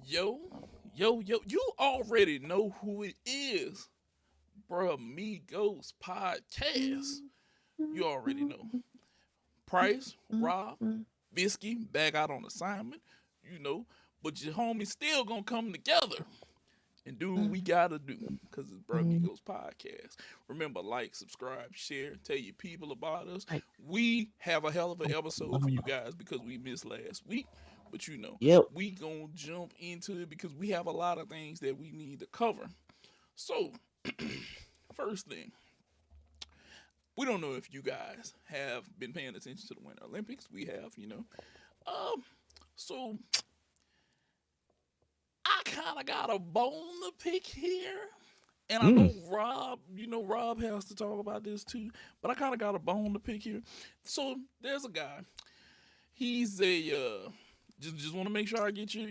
Yo, yo, you already know who it is, bruh. Migos podcast. You already know. Price, Rob, Bisky, back out on assignment, you know. But your homies still gonna come together and do what we gotta do. Cause it's Bruh Migos podcast. Remember, like, subscribe, share, tell your people about us. Like, We have a hell of an episode for you guys because we missed last week. But yep. we gonna jump into it because we have a lot of things that we need to cover. So, first thing, we don't know if you guys have been paying attention to the Winter Olympics. We have, you know. So I kind of got a bone to pick here. And I Mm. know Rob, Rob has to talk about this too, but I kind of got a bone to pick here. So there's a guy. He's a just want to make sure I get your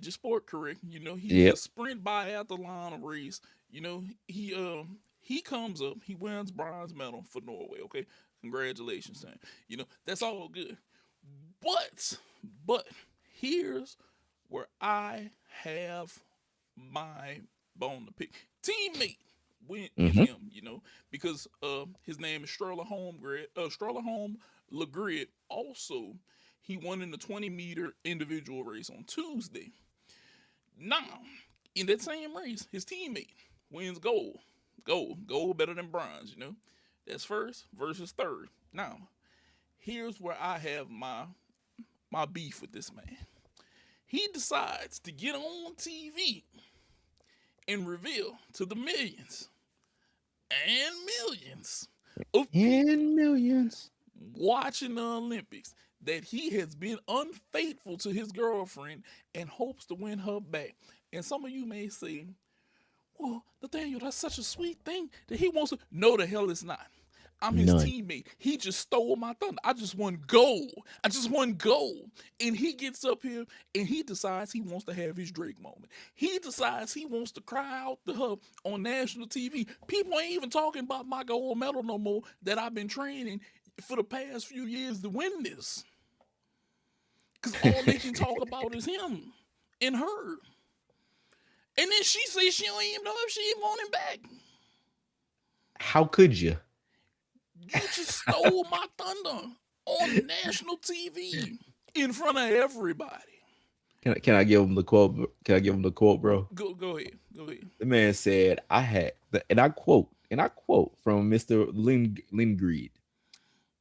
sport correct. You know, he's a Yep. sprint biathlon race. You know, he comes up, he wins bronze medal for Norway. Okay, congratulations, Sam. You know, that's all good. But here's where I have my bone to pick. Teammate with Mm-hmm. him, you know, because his name is Strollerholm Legrid. Also, he won in the 20-meter individual race on Tuesday. Now, in that same race, his teammate wins gold. Gold better than bronze, you know. That's first versus third. Now, here's where I have my beef with this man. He decides to get on TV and reveal to the millions and millions of people And millions. watching the Olympics that he has been unfaithful to his girlfriend and hopes to win her back. And some of you may say, well, Nathaniel, that's such a sweet thing that he wants to. No, the hell it's not. I'm his None. teammate. He just stole my thunder. I just won gold. I just won gold. And he gets up here and he decides he wants to have his Drake moment. He decides he wants to cry out to her on national TV. People ain't even talking about my gold medal no more that I've been training for the past few years to win this. Because all they can talk about is him and her. And then she says she don't even know if she want him back. How could you? You just stole my thunder on national TV in front of everybody. Can I give him the quote? Can I give him the quote, bro? Go ahead. Go ahead. The man said, "I had," and I quote from Mister Lindgren.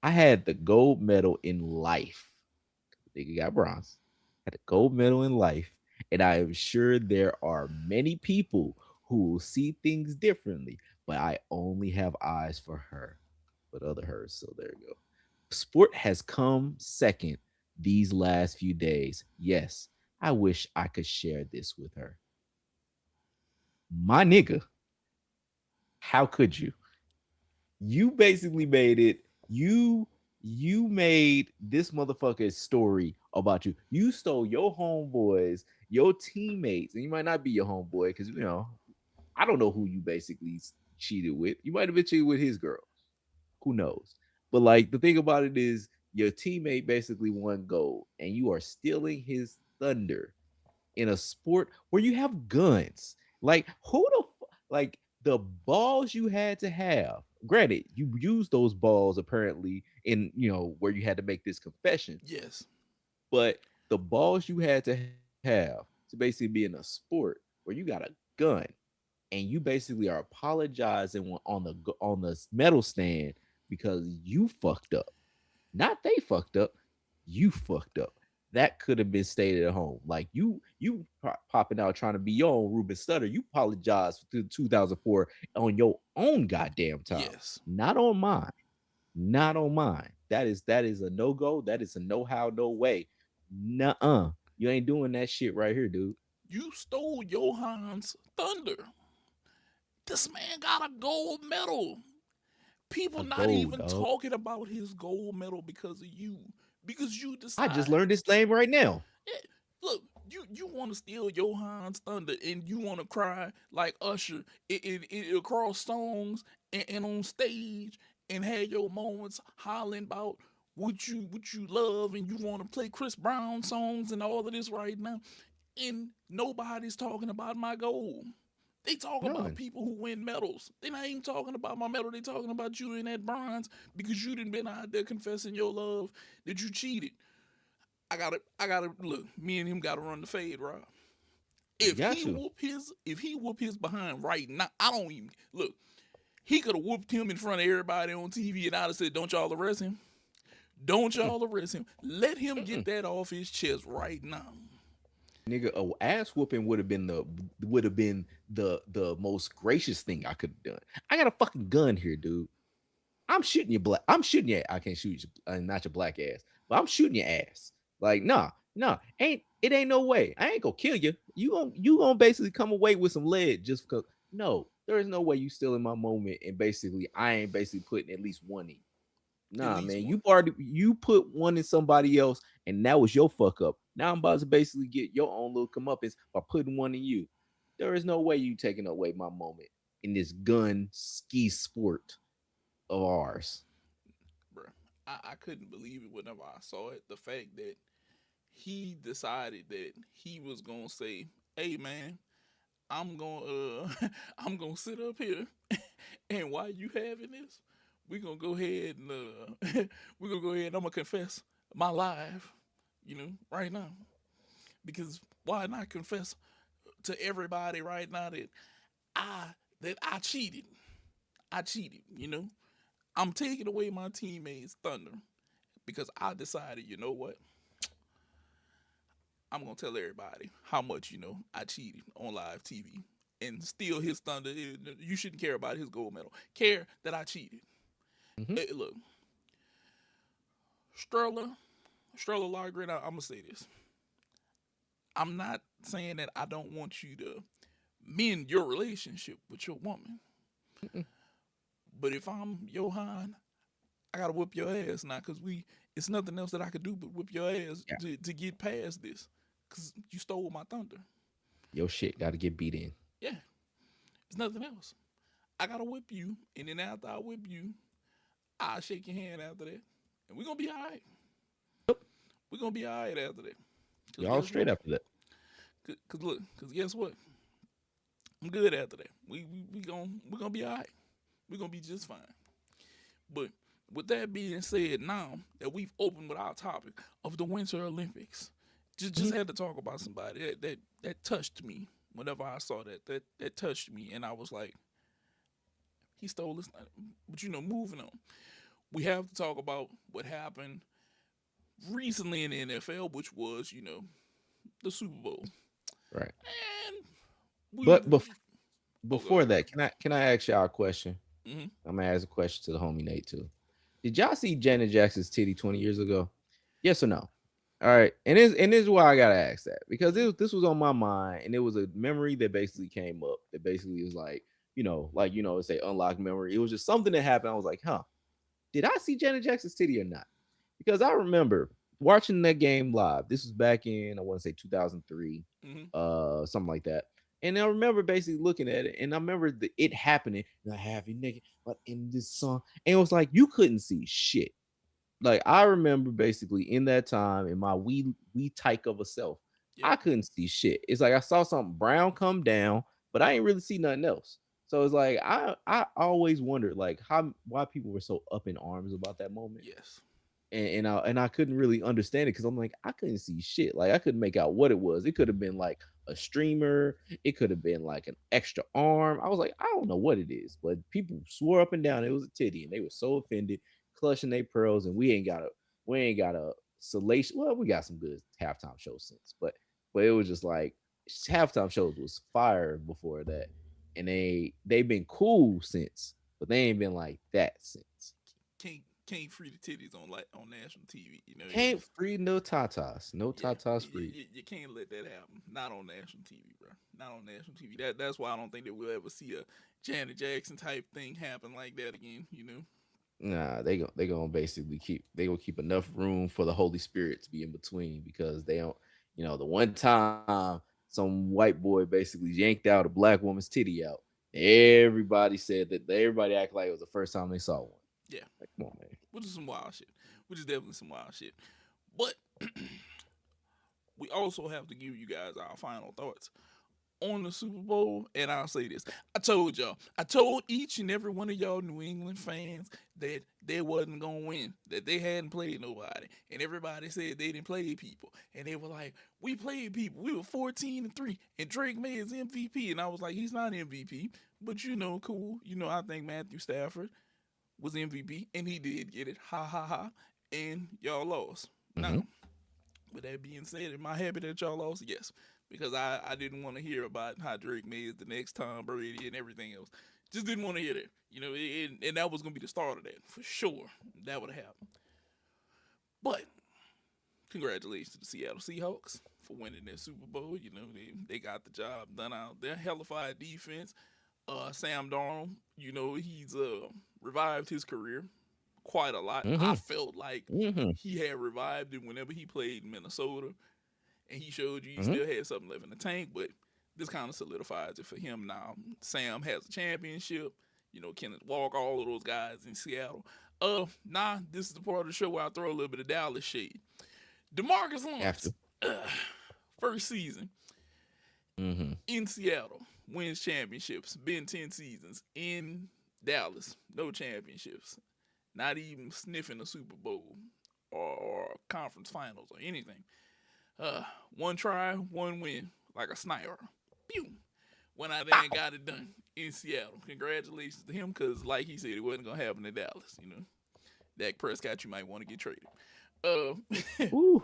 I had the gold medal in life. Nigga got bronze. Had a gold medal in life, and I am sure there are many people who will see things differently, but I only have eyes for her, but other hers. So there you go. Sport has come second these last few days. Yes, I wish I could share this with her. My nigga, how could you? You basically made it. You made this motherfucker's story about you. You stole your homeboys, your teammates, and you might not be your homeboy because I don't know who you basically cheated with. You might have been cheating with his girl. Who knows? But like the thing about it is, your teammate basically won gold, and you are stealing his thunder in a sport where you have guns. Like like the balls you had to have. Granted, you used those balls apparently in where you had to make this confession, Yes. but the balls you had to have to basically be in a sport where you got a gun and you basically are apologizing on the medal stand because you fucked up. Not they fucked up. You fucked up. That could have been stayed at home. Like popping out trying to be your own Ruben Stutter. You apologized for 2004 on your own goddamn time, Yes. not on mine. Not on mine. That is a no go. That is a no how, no way. Nuh-uh. You ain't doing that shit right here, dude. You stole Johan's thunder. This man got a gold medal. People A not gold even dog. talking about his gold medal because of you. Because you I just decide. learned this name right now. Yeah, look, you want to steal Johan's thunder and you want to cry like Usher across songs and on stage and have your moments hollering about what you love and you want to play Chris Brown songs and all of this right now. And nobody's talking about my goal. They talk about None. people who win medals. They're not even talking about my medal. They talking about you in that bronze because you didn't been out there confessing your love that you cheated. I gotta look. Me and him gotta run the fade, Rob. You got to. If he whoop his behind right now, I don't even look. He could have whooped him in front of everybody on TV, and I'd have said, "Don't y'all arrest him? Don't y'all arrest him? Let him get that off his chest right now." Nigga, a ass whooping would have been the most gracious thing I could have done. I got a fucking gun here, dude. I'm shooting your black. I'm shooting your. I can't shoot you, not your black ass, but I'm shooting your ass. Like, nah, ain't no way. I ain't gonna kill you. You gonna basically come away with some lead just because. No, there is no way you still in my moment, and basically I ain't basically putting at least one in. At Nah, least man, one. you put one in somebody else, and that was your fuck up. Now I'm about to basically get your own little comeuppance by putting one in you. There is no way you taking away my moment in this gun ski sport of ours. Bruh. I couldn't believe it whenever I saw it. The fact that he decided that he was gonna say, "Hey man, I'm gonna I'm gonna sit up here, and while you having this, we're gonna go ahead and we're gonna go ahead and I'm gonna confess my life, right now. Because why not confess to everybody right now I that I cheated. I cheated, I'm taking away my teammates' thunder because I decided, you know what? I'm gonna tell everybody how much I cheated on live TV and steal his thunder. You shouldn't care about his gold medal. Care that I cheated. Mm-hmm. Hey, look, Sterler, Sterler Lagergren. I'm gonna say this. I'm not saying that I don't want you to mend your relationship with your woman, but if I'm Johan, I gotta whip your ass now because it's nothing else that I could do but whip your ass Yeah, to get past this because you stole my thunder. your shit got to get beat in. Yeah, it's nothing else. I gotta whip you, and then after I whip you, I'll shake your hand after that, and we're gonna be all right. We're gonna be all right after that. Cause Y'all guess straight what? after that. Cause guess what? I'm good after that. We're gonna be all right. We're gonna be just fine. But with that being said, now that we've opened with our topic of the Winter Olympics, just Mhm. had to talk about somebody that touched me. Whenever I saw that touched me, and I was like, he stole this. But moving on, we have to talk about what happened recently in the NFL, which was the Super Bowl, Right. and we. But Oh, go before ahead, that, can I ask y'all a question? bro. I'm gonna ask a question to the homie Nate too. Did y'all see Janet Jackson's titty 20 years ago? Yes or no? All right, and this is why I gotta ask that because this was on my mind, and it was a memory that basically came up. That basically is like it's a unlocked memory. It was just something that happened. I was like, huh, did I see Janet Jackson's titty or not? Because I remember watching that game live. This was back in I want to say 2003, Mm-hmm. something like that. And I remember basically looking at it, and I remember it happening. And I have you naked, but in this song, and it was like you couldn't see shit. Like I remember basically in that time in my wee tyke of a self, Yep. I couldn't see shit. It's like I saw something brown come down, but I ain't really see nothing else. So it's like I always wondered like how why people were so up in arms about that moment. Yes. And I couldn't really understand it because I'm like I couldn't see shit. Like I couldn't make out what it was. It could have been like a streamer. It could have been like an extra arm. I was like I don't know what it is, but people swore up and down it was a titty, and they were so offended, clutching their pearls. And we ain't got a salation. Well, we got some good halftime shows since, but it was just like halftime shows was fire before that, and they've been cool since, but they ain't been like that since. Can't free the titties on national TV. Can't free no tatas. No Yeah, tatas free. you can't let that happen. Not on national TV, bro. Not on national TV. That's why I don't think that we'll ever see a Janet Jackson type thing happen like that again. Nah, they gonna basically keep enough room for the Holy Spirit to be in between because they don't, the one time some white boy basically yanked out a black woman's titty out. Everybody said that everybody acted like it was the first time they saw one. Yeah, Like, come on, man. which is some wild shit. Which is definitely some wild shit. But we also have to give you guys our final thoughts on the Super Bowl, and I'll say this. I told y'all, I told each and every one of y'all New England fans that they wasn't gonna win, that they hadn't played nobody. And everybody said they didn't play people. And they were like, we played people. We were 14-3, and Drake made his MVP. And I was like, he's not MVP. But cool. I think Matthew Stafford was MVP, and he did get it. Ha ha ha. And y'all lost. Mm-hmm. Now, with that being said, am I happy that y'all lost? Yes, because I didn't want to hear about how Drake made the next Tom Brady and everything else. Just didn't want to hear that. And that was gonna be the start of that for sure. That would have happened. But congratulations to the Seattle Seahawks for winning their Super Bowl. They got the job done out there. Hellified defense. Sam Darnold, he's revived his career quite a lot. I Mm-hmm. felt like Mm-hmm. he had revived it whenever he played in Minnesota, and he showed you he Mm-hmm. still had something left in the tank. But this kind of solidifies it for him now. Sam has a championship. Kenneth Walker, all of those guys in Seattle. This is the part of the show where I throw a little bit of Dallas shade. DeMarcus Have Lawrence, to. first season Mm-hmm. in Seattle, wins championships. Been 10 seasons in Dallas, no championships. Not even sniffing a Super Bowl or conference finals or anything. One try, one win, like a sniper. Pew! Went out there and got it done in Seattle. Congratulations to him, because like he said, it wasn't gonna happen in Dallas. Dak Prescott, you might want to get traded. Uh, Ooh.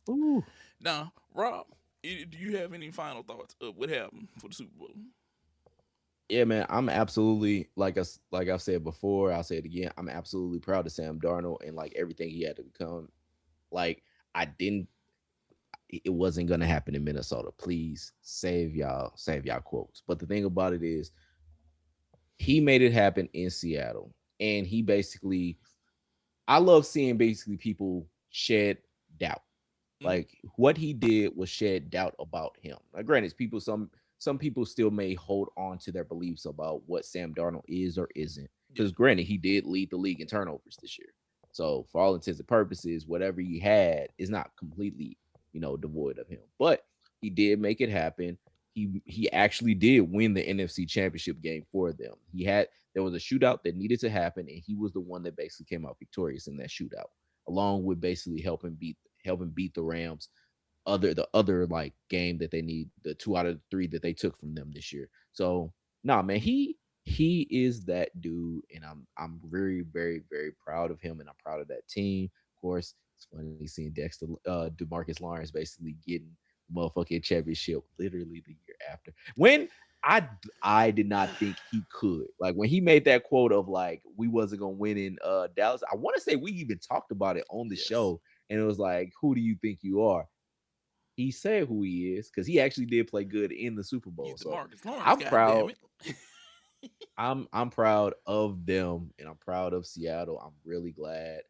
Ooh. now, Rob, do you have any final thoughts of what happened for the Super Bowl? Yeah, man, I'm absolutely like I've said before. I'll say it again. I'm absolutely proud of Sam Darnold and like everything he had to become. Like I didn't. It wasn't gonna happen in Minnesota. Please save y'all quotes. But the thing about it is, he made it happen in Seattle, and he basically. I love seeing basically people shed doubt. Mm-hmm. Like what he did was shed doubt about him. Now, granted, some people still may hold on to their beliefs about what Sam Darnold is or isn't. Yeah, Because granted, he did lead the league in turnovers this year. So for all intents and purposes, whatever he had is not completely, devoid of him. But he did make it happen. He actually did win the NFC championship game for them. There was a shootout that needed to happen, and he was the one that basically came out victorious in that shootout, along with basically helping beat the Rams the other like game that they need, the 2 out of 3 that they took from them this year. So nah, man, he is that dude, and I'm very, very, very proud of him, and I'm proud of that team. Of course, it's funny seeing DeMarcus Lawrence basically getting the motherfucking championship literally the year after. When I did not think he could. Like when he made that quote of like we wasn't gonna win in Dallas. I want to say we even talked about it on the yes. show, and it was like, who do you think you are? He said who he is because he actually did play good in the Super He's Bowl. So DeMarcus Lawrence, I'm God damn proud. it. I'm proud of them, and I'm proud of Seattle. I'm really glad.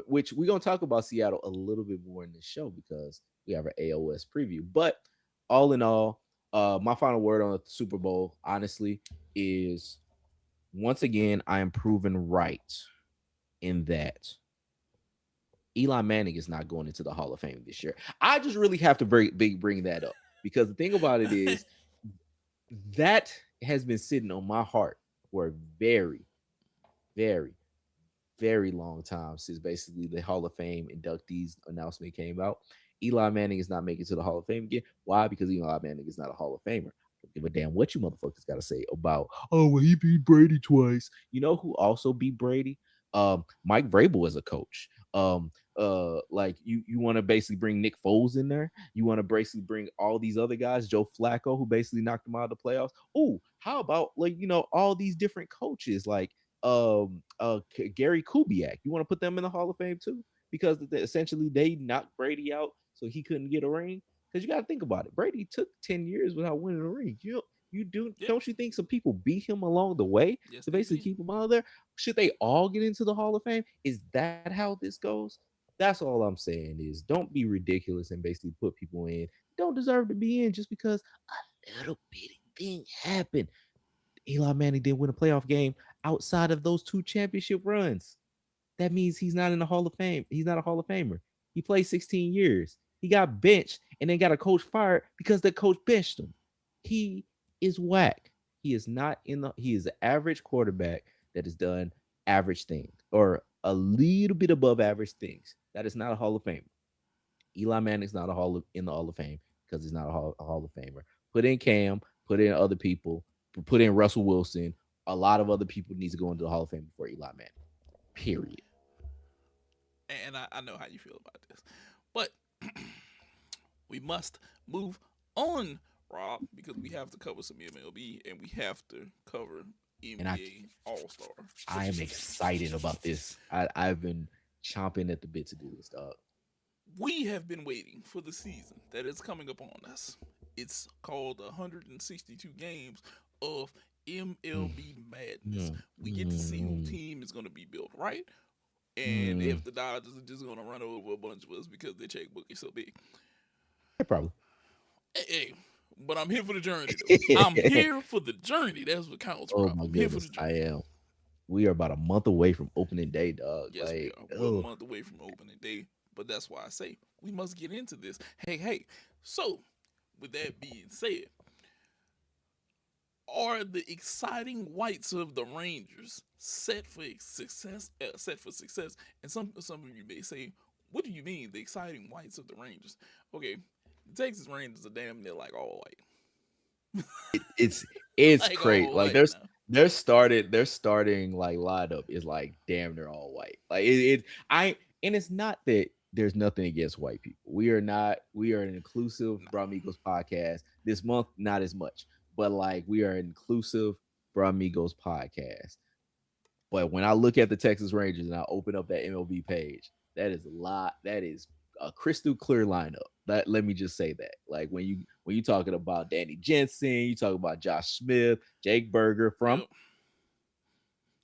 Which we're gonna talk about Seattle a little bit more in this show because we have an AOS preview. But all in all, my final word on the Super Bowl, honestly, is once again I am proven right in that Eli Manning is not going into the Hall of Fame this year. I just really have to bring that up because the thing about it is that has been sitting on my heart for a very, very, very long time since basically the Hall of Fame inductees announcement came out. Eli Manning is not making it to the Hall of Fame again. Why? Because Eli Manning is not a Hall of Famer. Don't give a damn what you motherfuckers got to say about, oh, well, he beat Brady twice. You know who also beat Brady? Mike Vrabel as a coach. Like you want to basically bring Nick Foles in there. You want to basically bring all these other guys, Joe Flacco, who basically knocked them out of the playoffs. Oh, how about like all these different coaches like Gary Kubiak. You want to put them in the Hall of Fame too? Because essentially they knocked Brady out so he couldn't get a ring. Because you got to think about it. Brady took 10 years without winning a ring. You do Yeah, don't you think some people beat him along the way yes, to they basically did. keep him out of there? Should they all get into the Hall of Fame? Is that how this goes? That's all I'm saying is don't be ridiculous and basically put people in. Don't deserve to be in just because a little bitty thing happened. Eli Manning didn't win a playoff game outside of those 2 championship runs. That means he's not in the Hall of Fame. He's not a Hall of Famer. He played 16 years. He got benched and then got a coach fired because the coach benched him. He is whack. He is not in the. He is an average quarterback that has done average things or a little bit above average things. That is not a Hall of Famer. Eli Manning's not in the Hall of Fame because he's not a Hall of Famer. Put in Cam, put in other people, put in Russell Wilson. A lot of other people need to go into the Hall of Fame before Eli Manning. Period. And I know how you feel about this, but we must move on, Rob, because we have to cover some MLB and we have to cover And NBA All Star. I am excited about this. I've been chomping at the bit to do this, dog. We have been waiting for the season that is coming upon us. It's called 162 games of MLB madness. We get to see who team is going to be built, right? And if the Dodgers are just going to run over a bunch of us because their checkbook is so big. Yeah, probably. Hey, but I'm here for the journey, though. I'm here for the journey. That's what counts, Oh, Rob. my I'm here for goodness. the journey. I am. We are about a month away from opening day, dog. Yes, we are. We're a month away from opening day. But that's why I say we must get into this. Hey. So, with that being said, are the exciting whites of the Rangers set for success? And some of you may say, "What do you mean, the exciting whites of the Rangers?" Okay, the Texas Rangers are damn near like all white. It's Like crazy. all Like white now. their starting like lineup is like damn near all white. Like and it's not that there's nothing against white people. We are an inclusive Bramigos podcast. This month, not as much, but like we are an inclusive Bramigos podcast. But when I look at the Texas Rangers and I open up that MLB page, that is a lot. That is a crystal clear lineup. That let me just say that. Like when you talking about Danny Jensen, you talk about Josh Smith, Jake Berger from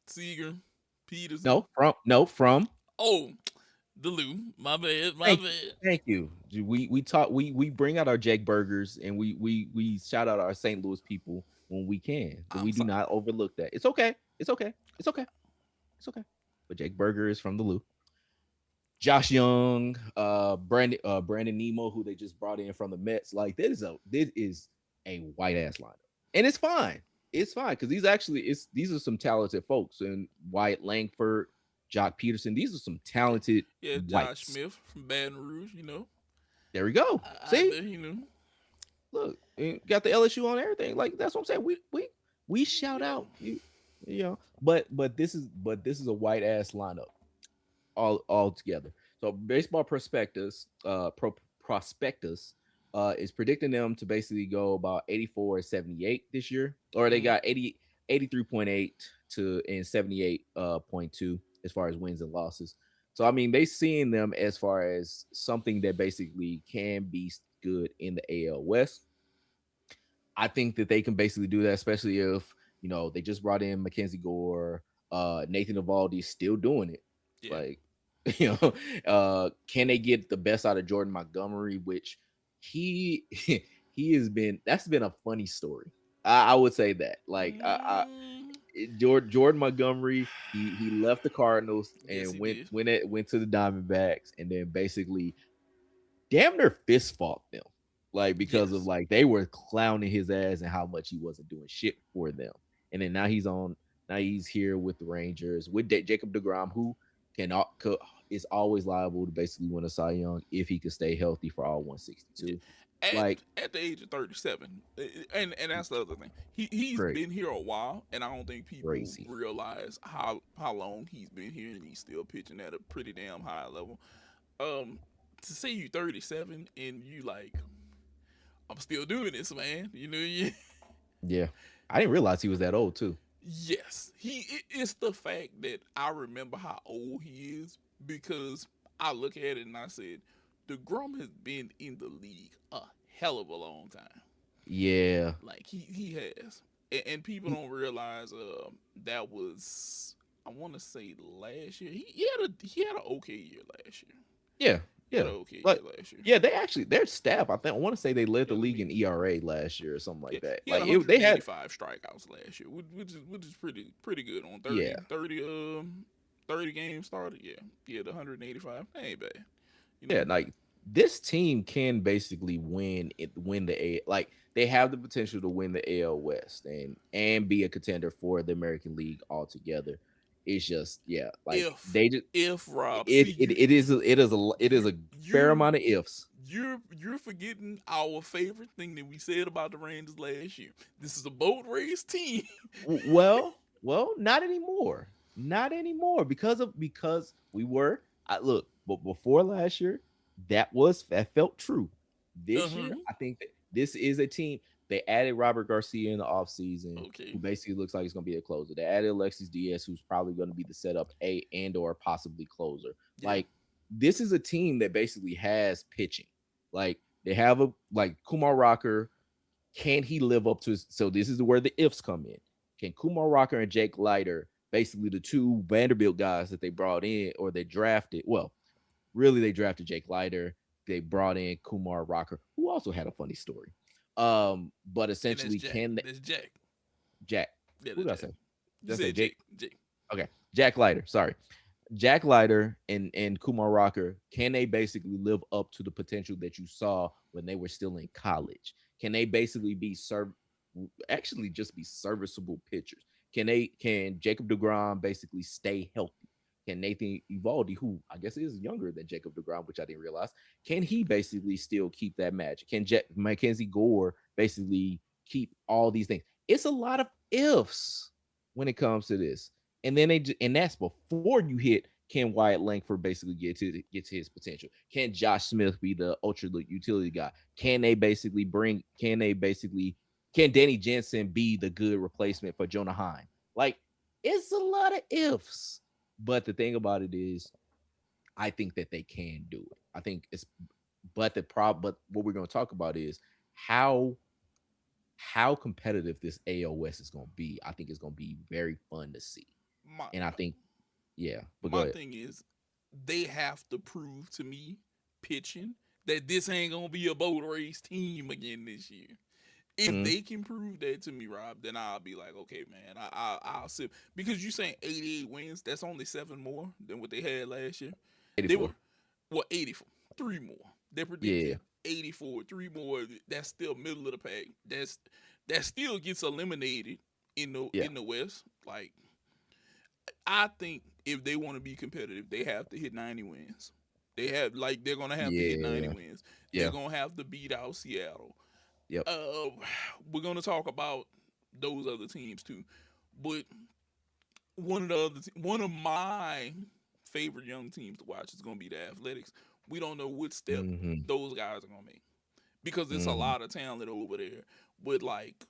Seager, Peterson. From Oh, the Lou. My bad. Thank you. We bring out our Jake Burgers and we shout out our St. Louis people when we can. But we do not overlook that. It's okay. But Jake Berger is from the Lou. Josh Young, Brandon Nemo, who they just brought in from the Mets. Like this is a white ass lineup, and it's fine. It's fine because these are some talented folks. And Wyatt Langford, Jock Peterson. These are some talented. Yeah, Josh Smith from Baton Rouge. There we go. See, look, got the LSU on everything. Like that's what I'm saying. We shout out you know. But this is a white ass lineup. All together. So baseball prospectus is predicting them to basically go about 84-78 this year, or they got 83.8 to and 78.2 as far as wins and losses. So I mean they seeing them as far as something that basically can be good in the AL West. I think that they can basically do that, especially if they just brought in Mackenzie Gore, Nathan Eovaldi is still doing it. Yeah. Like, can they get the best out of Jordan Montgomery, which he has been, that's been a funny story. I would say that. Like, Jordan Montgomery, he left the Cardinals and went to the Diamondbacks and then basically damn near fist fought them. Like, because of like they were clowning his ass and how much he wasn't doing shit for them. And then now he's here with the Rangers with Jacob deGrom, who is always liable to basically win a Cy Young if he could stay healthy for all 162. At the age of 37, and that's the other thing. He's been here a while, and I don't think people realize how long he's been here, and he's still pitching at a pretty damn high level. To say you 37 and you like, I'm still doing this, man. Yeah, I didn't realize he was that old too. Yes, it's the fact that I remember how old he is because I look at it and I said, DeGrom has been in the league a hell of a long time. Yeah, like he has, and people don't realize that was, I want to say, last year. He had an okay year last year. Yeah. Last year. Yeah, they actually their staff. I want to say they led the league in ERA last year or something like that. Like they had 85 strikeouts last year, which is pretty good on 30 games started. Yeah, the 185. That ain't bad. Yeah, like this team can basically win the A, like they have the potential to win the AL West and be a contender for the American League altogether. It's just, yeah, like If they just if Rob, it see it, you it is you a fair you're amount of ifs. you're forgetting our favorite thing that we said about the Rangers last year. This is a boat race team. Well, not anymore. Not anymore because we were. I look, but before last year, that felt true. This year, Uh-huh. I think that this is a team. They added Robert Garcia in the offseason, who Okay. basically looks like he's going to be a closer. They added Alexis Diaz, who's probably going to be the setup a and or possibly closer. Yeah. Like this is a team that basically has pitching. Like they have a like Kumar Rocker. Can he live up to his? So this is where the ifs come in. Can Kumar Rocker and Jake Leiter, basically the two Vanderbilt guys that they brought in or they drafted? Well, really, they drafted Jake Leiter. They brought in Kumar Rocker, who also had a funny story. But And that's essentially, Jack. can That's Jack. Jack? Yeah, Who that's did I Jack. say? You Did I say said Jake? Jake. Jake. Okay, Jack Leiter. Sorry, Jack Leiter and Kumar Rocker. Can they basically live up to the potential that you saw when they were still in college? Can they basically actually just be serviceable pitchers? Can Jacob DeGrom basically stay healthy? Can Nathan Evaldi, who I guess is younger than Jacob DeGrom, which I didn't realize, can he basically still keep that magic? Can Mackenzie Gore basically keep all these things? It's a lot of ifs when it comes to this. And then and that's before you hit, can Wyatt Langford basically get to his potential? Can Josh Smith be the ultra utility guy? Can Danny Jensen be the good replacement for Jonah Heim? Like, it's a lot of ifs. But the thing about it is, I think that they can do it. I think it's, but what we're going to talk about is how competitive this AL West is going to be. I think it's going to be very fun to see. My And I think, yeah, but go my ahead. thing is, they have to prove to me, pitching, that this ain't gonna be a boat race team again this year. If Mhm. they can prove that to me, Rob, then I'll be like, okay, man, I'll sit, because you saying 88 wins. That's only seven more than what they had last year. They 84. were 84, three more. They Yeah. predicted 84, three more. That's still middle of the pack. That still gets eliminated Yeah. in the West. Like, I think if they want to be competitive, they have to hit 90 wins. They're gonna have to hit 90 Yeah. wins. They're Yeah. gonna have to beat out Seattle. Yep. Uh, we're gonna talk about those other teams too, but one of my favorite young teams to watch is gonna be the Athletics. We don't know what step Hmm. those guys are gonna make because it's a Hmm. lot of talent over there with like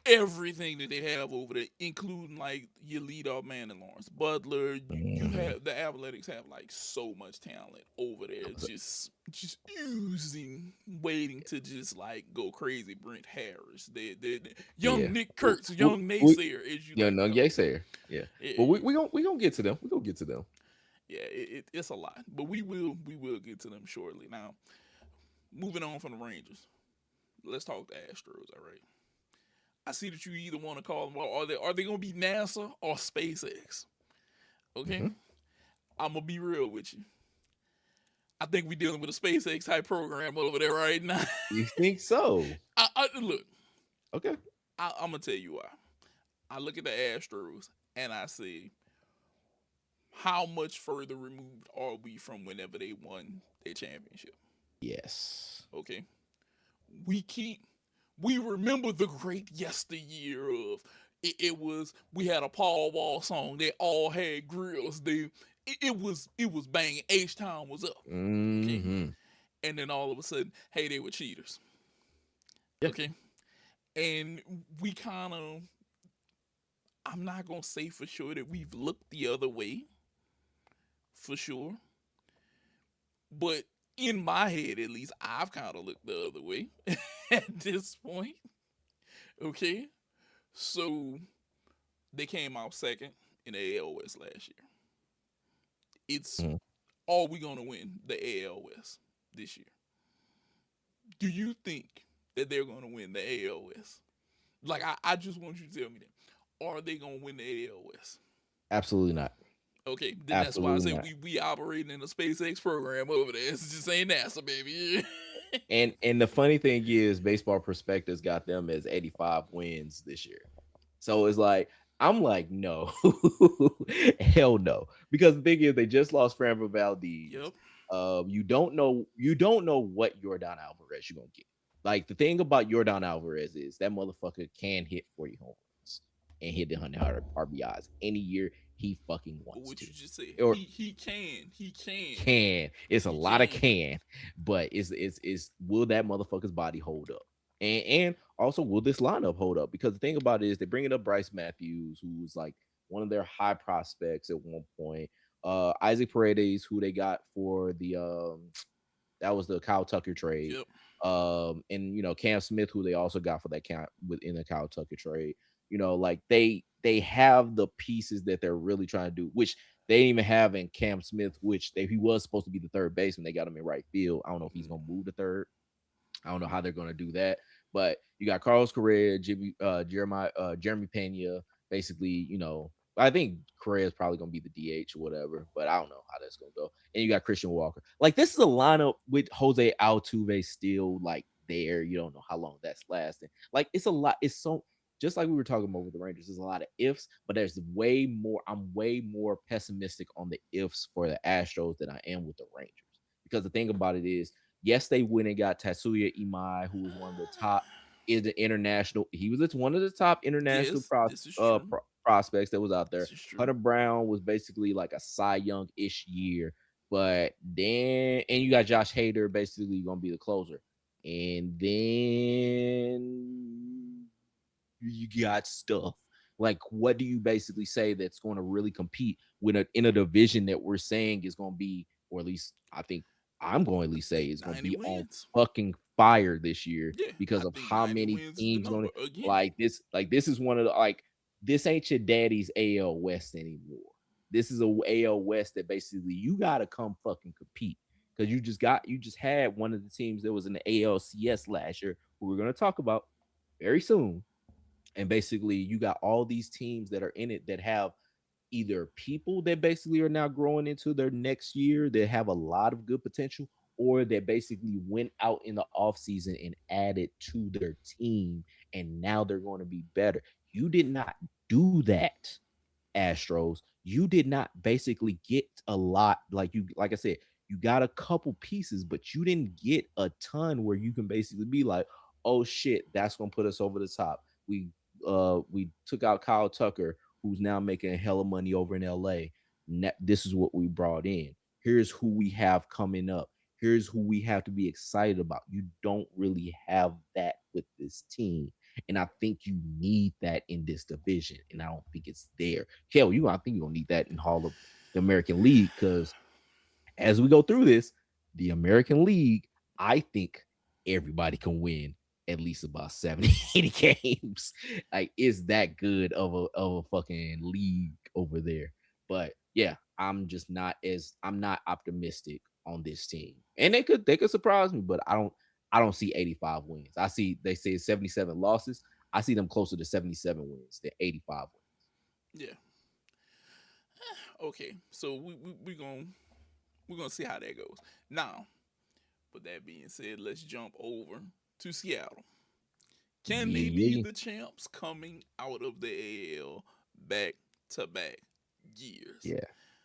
everything that they have over there, including like your leadoff man and Lawrence Butler. You Hmm. have the Athletics have like so much talent over there, just oozing, waiting to just like go crazy. Brent Harris, they young Yeah. Nick Kurtz, We, young we, naysayer, as you yeah, like to no, call yeah, him. sir. Yeah. Yeah, But we gonna get to them. We gonna get to them. yeah, it's a lot, but we will get to them shortly. Now, moving on from the Rangers, let's talk the Astros. All right. I see that you either want to call them, or are they going to be NASA or SpaceX? Okay, Hmm. I'm gonna be real with you. I think we're dealing with a SpaceX type program over there right now. You think so? Look, Okay. I'm gonna tell you why. I look at the Astros and I say, how much further removed are we from whenever they won their championship? Yes. Okay, we keep we remember the great yesteryear of we had a Paul Wall song. They all had grills. It was banging. H Town was up. Okay. Hmm. And then all of a sudden, hey, they were cheaters. Yeah. Okay. And we kind of, I'm not gonna say for sure that we've looked the other way, for sure. But in my head at least, I've kind of looked the other way at this point. Okay. So they came out second in the AL West last year. It's, Mhm. are we going to win the AL West this year? Do you think that they're going to win the AL West? Like, I just want you to tell me that. Are they going to win the AL West? Absolutely not. Okay, then that's why I Absolutely say not. we operating in a SpaceX program over there. It's just ain't NASA, baby. And the funny thing is, Baseball Prospectus got them as 85 wins this year. So it's like I'm like, no, hell no, because the thing is, they just lost Framber Valdez. Yep. You don't know what Yordan Alvarez you're gonna get. Like the thing about Yordan Alvarez is that motherfucker can hit 40 home runs and hit the 100 RBIs any year he fucking wants What to, you just said. or He can. can. It's a He lot of can. can, but is will that motherfucker's body hold up? And also will this lineup hold up? Because the thing about it is they bringing up Bryce Matthews, who was like one of their high prospects at one point. Isaac Paredes, who they got for the that was the Kyle Tucker trade. Yep. And Cam Smith, who they also got for that count within the Kyle Tucker trade. Like they have the pieces that they're really trying to do, which they didn't even have in Cam Smith, which he was supposed to be the third baseman. They got him in right field. I don't know if he's Mhm. gonna move to third. I don't know how they're gonna do that. But you got Carlos Correa, Jeremy Pena. Basically, I think Correa is probably gonna be the DH or whatever, but I don't know how that's gonna go. And you got Christian Walker. Like this is a lineup with Jose Altuve still like there. You don't know how long that's lasting. Like it's a lot. It's so just like we were talking about with the Rangers. There's a lot of ifs, but there's way more. I'm way more pessimistic on the ifs for the Astros than I am with the Rangers, because the thing about it is, yes, they went and got Tatsuya Imai, who was one of the top is the international. He was one of the top international Yes, this is true. prospects that was out there. This is true. Hunter Brown was basically like a Cy Young ish year, but then and you got Josh Hader basically gonna be the closer, and then you got stuff. Like, what do you basically say that's going to really compete with in a division that we're saying is going to be, or at least I think I'm going to at least say is going to 90 be on wins. fucking fire this year Yeah, because I of think how 90 many wins is the teams going number to again. like this. Like this is one of the this ain't your daddy's AL West anymore. This is a AL West that basically you got to come fucking compete, because you just had one of the teams that was in the ALCS last year, who we're going to talk about very soon. And basically you got all these teams that are in it that have either people that basically are now growing into their next year that have a lot of good potential, or that basically went out in the offseason and added to their team and now they're going to be better. You did not do that, Astros. You did not basically get a lot. Like I said, you got a couple pieces, but you didn't get a ton where you can basically be like, oh shit, that's gonna put us over the top. We took out Kyle Tucker, who's now making a hell of money over in LA. This is what we brought in. Here's who we have coming up. Here's who we have to be excited about. You don't really have that with this team. And I think you need that in this division. And I don't think it's there. Kel, I think you're gonna need that in Hall of the American League, because as we go through this, the American League, I think everybody can win at least about 70, 80 games. Like, is that good of a fucking league over there? But yeah, I'm not optimistic on this team. And they could surprise me, but I don't see 85 wins. They say 77 losses. I see them closer to 77 wins than 85 wins. Yeah. Okay. So we're gonna see how that goes. Now, with that being said, let's jump over to Seattle. Can they be Yeah, the champs coming out of the AL back to back years? yeah,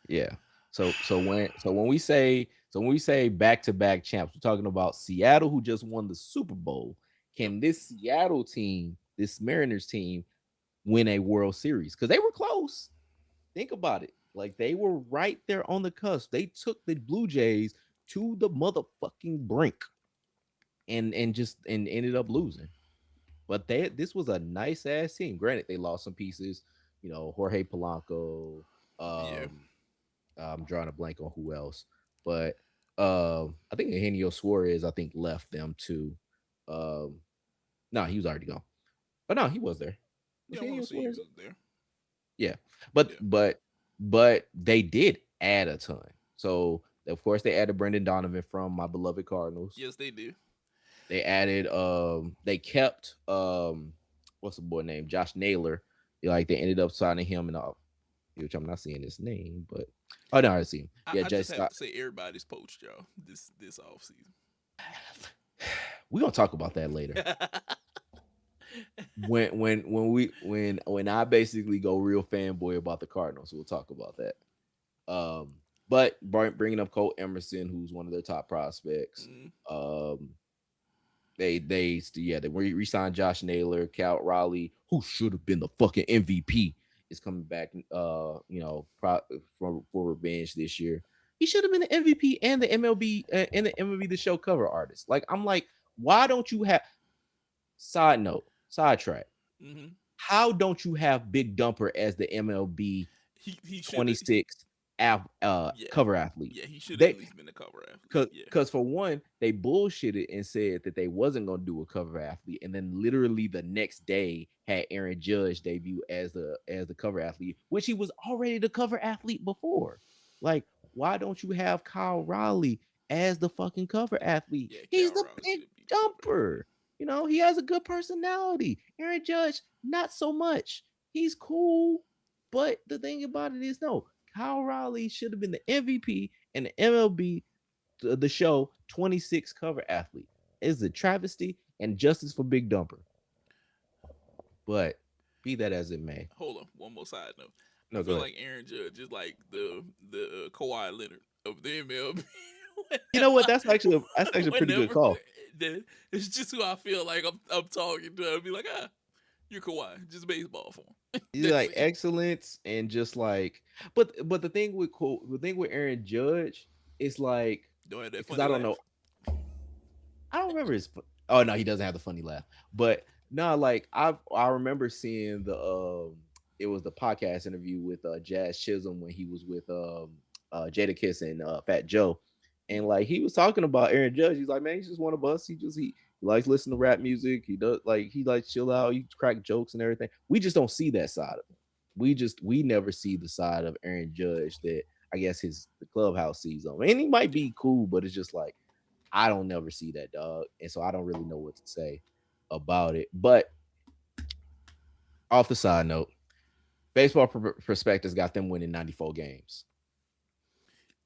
yeah. So when we say back to back champs, we're talking about Seattle, who just won the Super Bowl. Yep. Can this Seattle team, this Mariners team, win a World Series? Because they were close. Think about it. Like they were right there on the cusp. They took the Blue Jays to the motherfucking brink and ended up losing. But this was a nice ass team. Granted, they lost some pieces. Jorge Polanco. Yeah. Um, I'm drawing a blank on who else, but I think Eugenio Suarez, I think, left them too. Um, no, he was already gone. But no, he was there. Was Yeah, I want Eugenio to see he Suarez? was there. Yeah, but Yeah. but but they did add a ton. So of course they added Brendan Donovan from my beloved Cardinals. Yes, they do. They added they kept what's the boy name? Josh Naylor. Like they ended up signing him and all. which I'm not seeing his name, but oh no, I see him. Yeah, I Jay just have Scott. to say everybody's poached, y'all. This off season. We're gonna talk about that later. When I basically go real fanboy about the Cardinals, we'll talk about that. But bringing up Cole Emerson, who's one of their top prospects. Mm, Um, they re-signed Josh Naylor, Cal Raleigh, who should have been the fucking MVP, is coming back. For revenge this year. He should have been the MVP and the MLB the Show cover artist. Like I'm like, why don't you have? Side note, sidetrack. mm-hmm. How don't you have Big Dumper as the MLB He should have. 26 Yeah, cover athlete? yeah. He should have at They least been a cover athlete. Yeah. because for one, they bullshitted and said that they wasn't gonna do a cover athlete, and then literally the next day had Aaron Judge debut as the cover athlete, which he was already the cover athlete before. Like, why don't you have Kyle Raleigh as the fucking cover athlete? Yeah, He's Cal the Raleigh big should be covered. jumper. He has a good personality. Aaron Judge, not so much. He's cool, but the thing about it is, no, Kyle Raleigh should have been the MVP and the MLB the show 26 cover athlete. It's a travesty and justice for Big Dumper. But be that as it may. Hold on, one more side note. I No, go feel ahead. like Aaron Judge is like the Kawhi Leonard of the MLB. You know what? That's actually a pretty good Whenever call. it's just who I feel like I'm talking to. I'll be like, you're Kawhi, just baseball for him. He's That's like it. excellence and just like, but the thing with Aaron Judge is like, Don't have that because funny I don't laugh. know, I don't remember his. Oh no, he doesn't have the funny laugh. But no, like I remember seeing it was the podcast interview with Jazz Chisholm when he was with Jadakiss and Fat Joe, and like he was talking about Aaron Judge. He's like, man, he's just one of us. He likes listening to rap music. He likes chill out. He crack jokes and everything. We just don't see that side of him. We never see the side of Aaron Judge that I guess the clubhouse sees on. And he might Yeah. be cool, but it's just like I don't never see that dog, and so I don't really know what to say about it. But off the side note, baseball perspectives got them winning 94 games.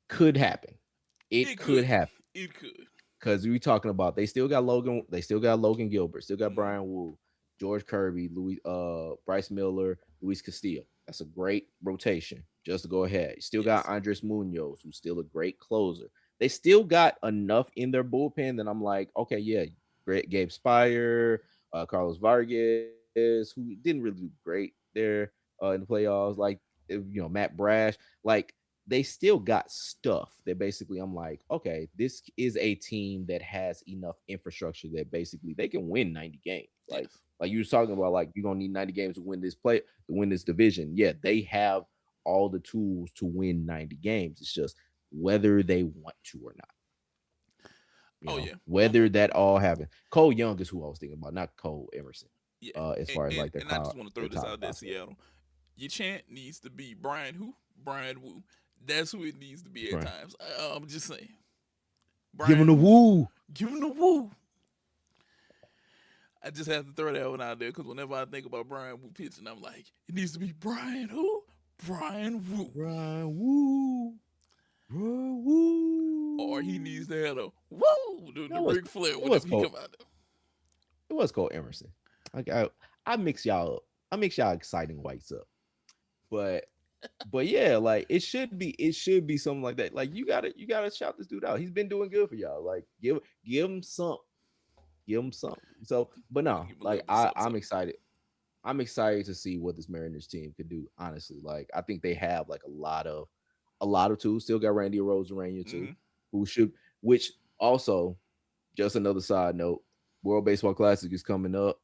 Could happen. It It could could. happen It could. because we talking about they still got Logan. They still got Logan Gilbert. Still got Mm, Brian Wu, George Kirby, Bryce Miller, Luis Castillo. That's a great rotation. Just to go ahead. You still got yes. Andres Munoz, who's still a great closer. They still got enough in their bullpen that I'm like, okay, yeah, great. Gabe Spire, Carlos Vargas, who didn't really do great there in the playoffs. Like, Matt Brash. Like, they still got stuff that basically I'm like, okay, this is a team that has enough infrastructure that basically they can win 90 games. Yes. Like you were talking about, like you're gonna need 90 games to win this division. Yeah, they have all the tools to win 90 games. It's just whether they want to or not. Oh yeah. Whether that all happens. Cole Young is who I was thinking about, not Cole Emerson. Yeah. As And, far as and like and I just want to throw their this top out there, prospect. Seattle. Your chant needs to be Brian who? Brian Wu. That's who it needs to be at Right. times. I'm just saying. Give him Brian the Wu. woo. Give him the woo. I just have to throw that one out there because whenever I think about Brian Wu pitching, I'm like, it needs to be Brian who? Brian Wu. Brian Woo. Brian Woo. Or he needs to have a woo, the That was Ric Flair it whenever was he Cole. come out there. It was Cole Emerson. Like I mix y'all up. I mix y'all exciting whites up. But yeah, like it should be something like that. Like you gotta shout this dude out. He's been doing good for y'all. Like give him some. Give him some. So, but Gotta no, give him a like little bit something, I'm something. excited. I'm excited to see what this Mariners team could do. Honestly, like I think they have like a lot of tools. Still got Randy Arozarena too, Mm-hmm. who should. Which also, just another side note, World Baseball Classic is coming up.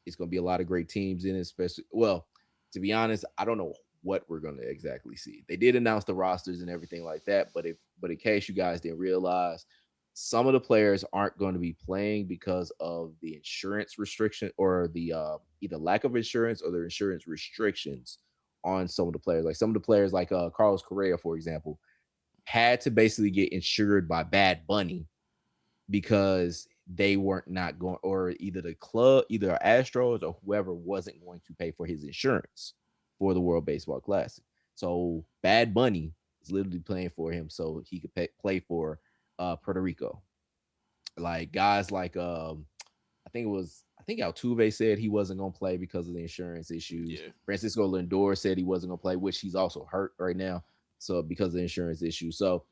It's going to be a lot of great teams in it, especially. Well, to be honest, I don't know what we're going to exactly see. They did announce the rosters and everything like that, but in case you guys didn't realize, some of the players aren't going to be playing because of the insurance restriction or the either lack of insurance or the insurance restrictions on some of the players. Like some of the players, like Carlos Correa, for example, had to basically get insured by Bad Bunny because they weren't not going, or either the club, either Astros or whoever wasn't going to pay for his insurance for the World Baseball Classic. So Bad Bunny is literally playing for him so he could play for Puerto Rico. Like guys like I think Altuve said he wasn't gonna play because of the insurance issues. Yeah. Francisco Lindor said he wasn't gonna play, which he's also hurt right now. So because of the insurance issues. So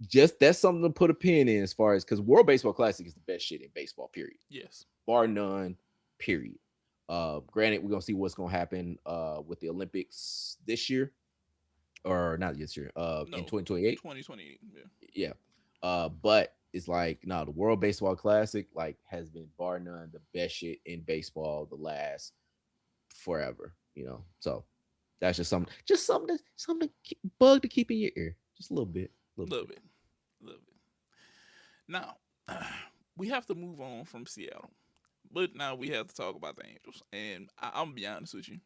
just that's something to put a pin in as far as because World Baseball Classic is the best shit in baseball, period. Yes. Bar none, period. Granted, we're gonna see what's gonna happen with the Olympics this year. Or not this year, No. in 2028. 2028. Yeah. Yeah. But it's like no, the World Baseball Classic like has been bar none the best shit in baseball the last forever, you know. So that's something bug to keep in your ear, just a little bit, Love it. Love it. Now, we have to move on from Seattle. But now we have to talk about the Angels. And I'm going to be honest with you.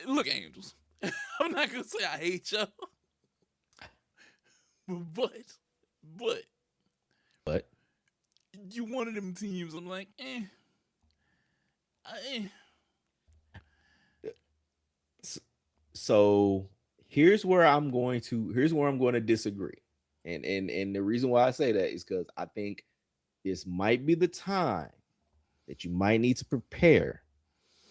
Look, Angels. I'm not going to say I hate y'all. But But you one of them teams. I'm like, so here's where I'm going to disagree. And the reason why I say that is because I think this might be the time that you might need to prepare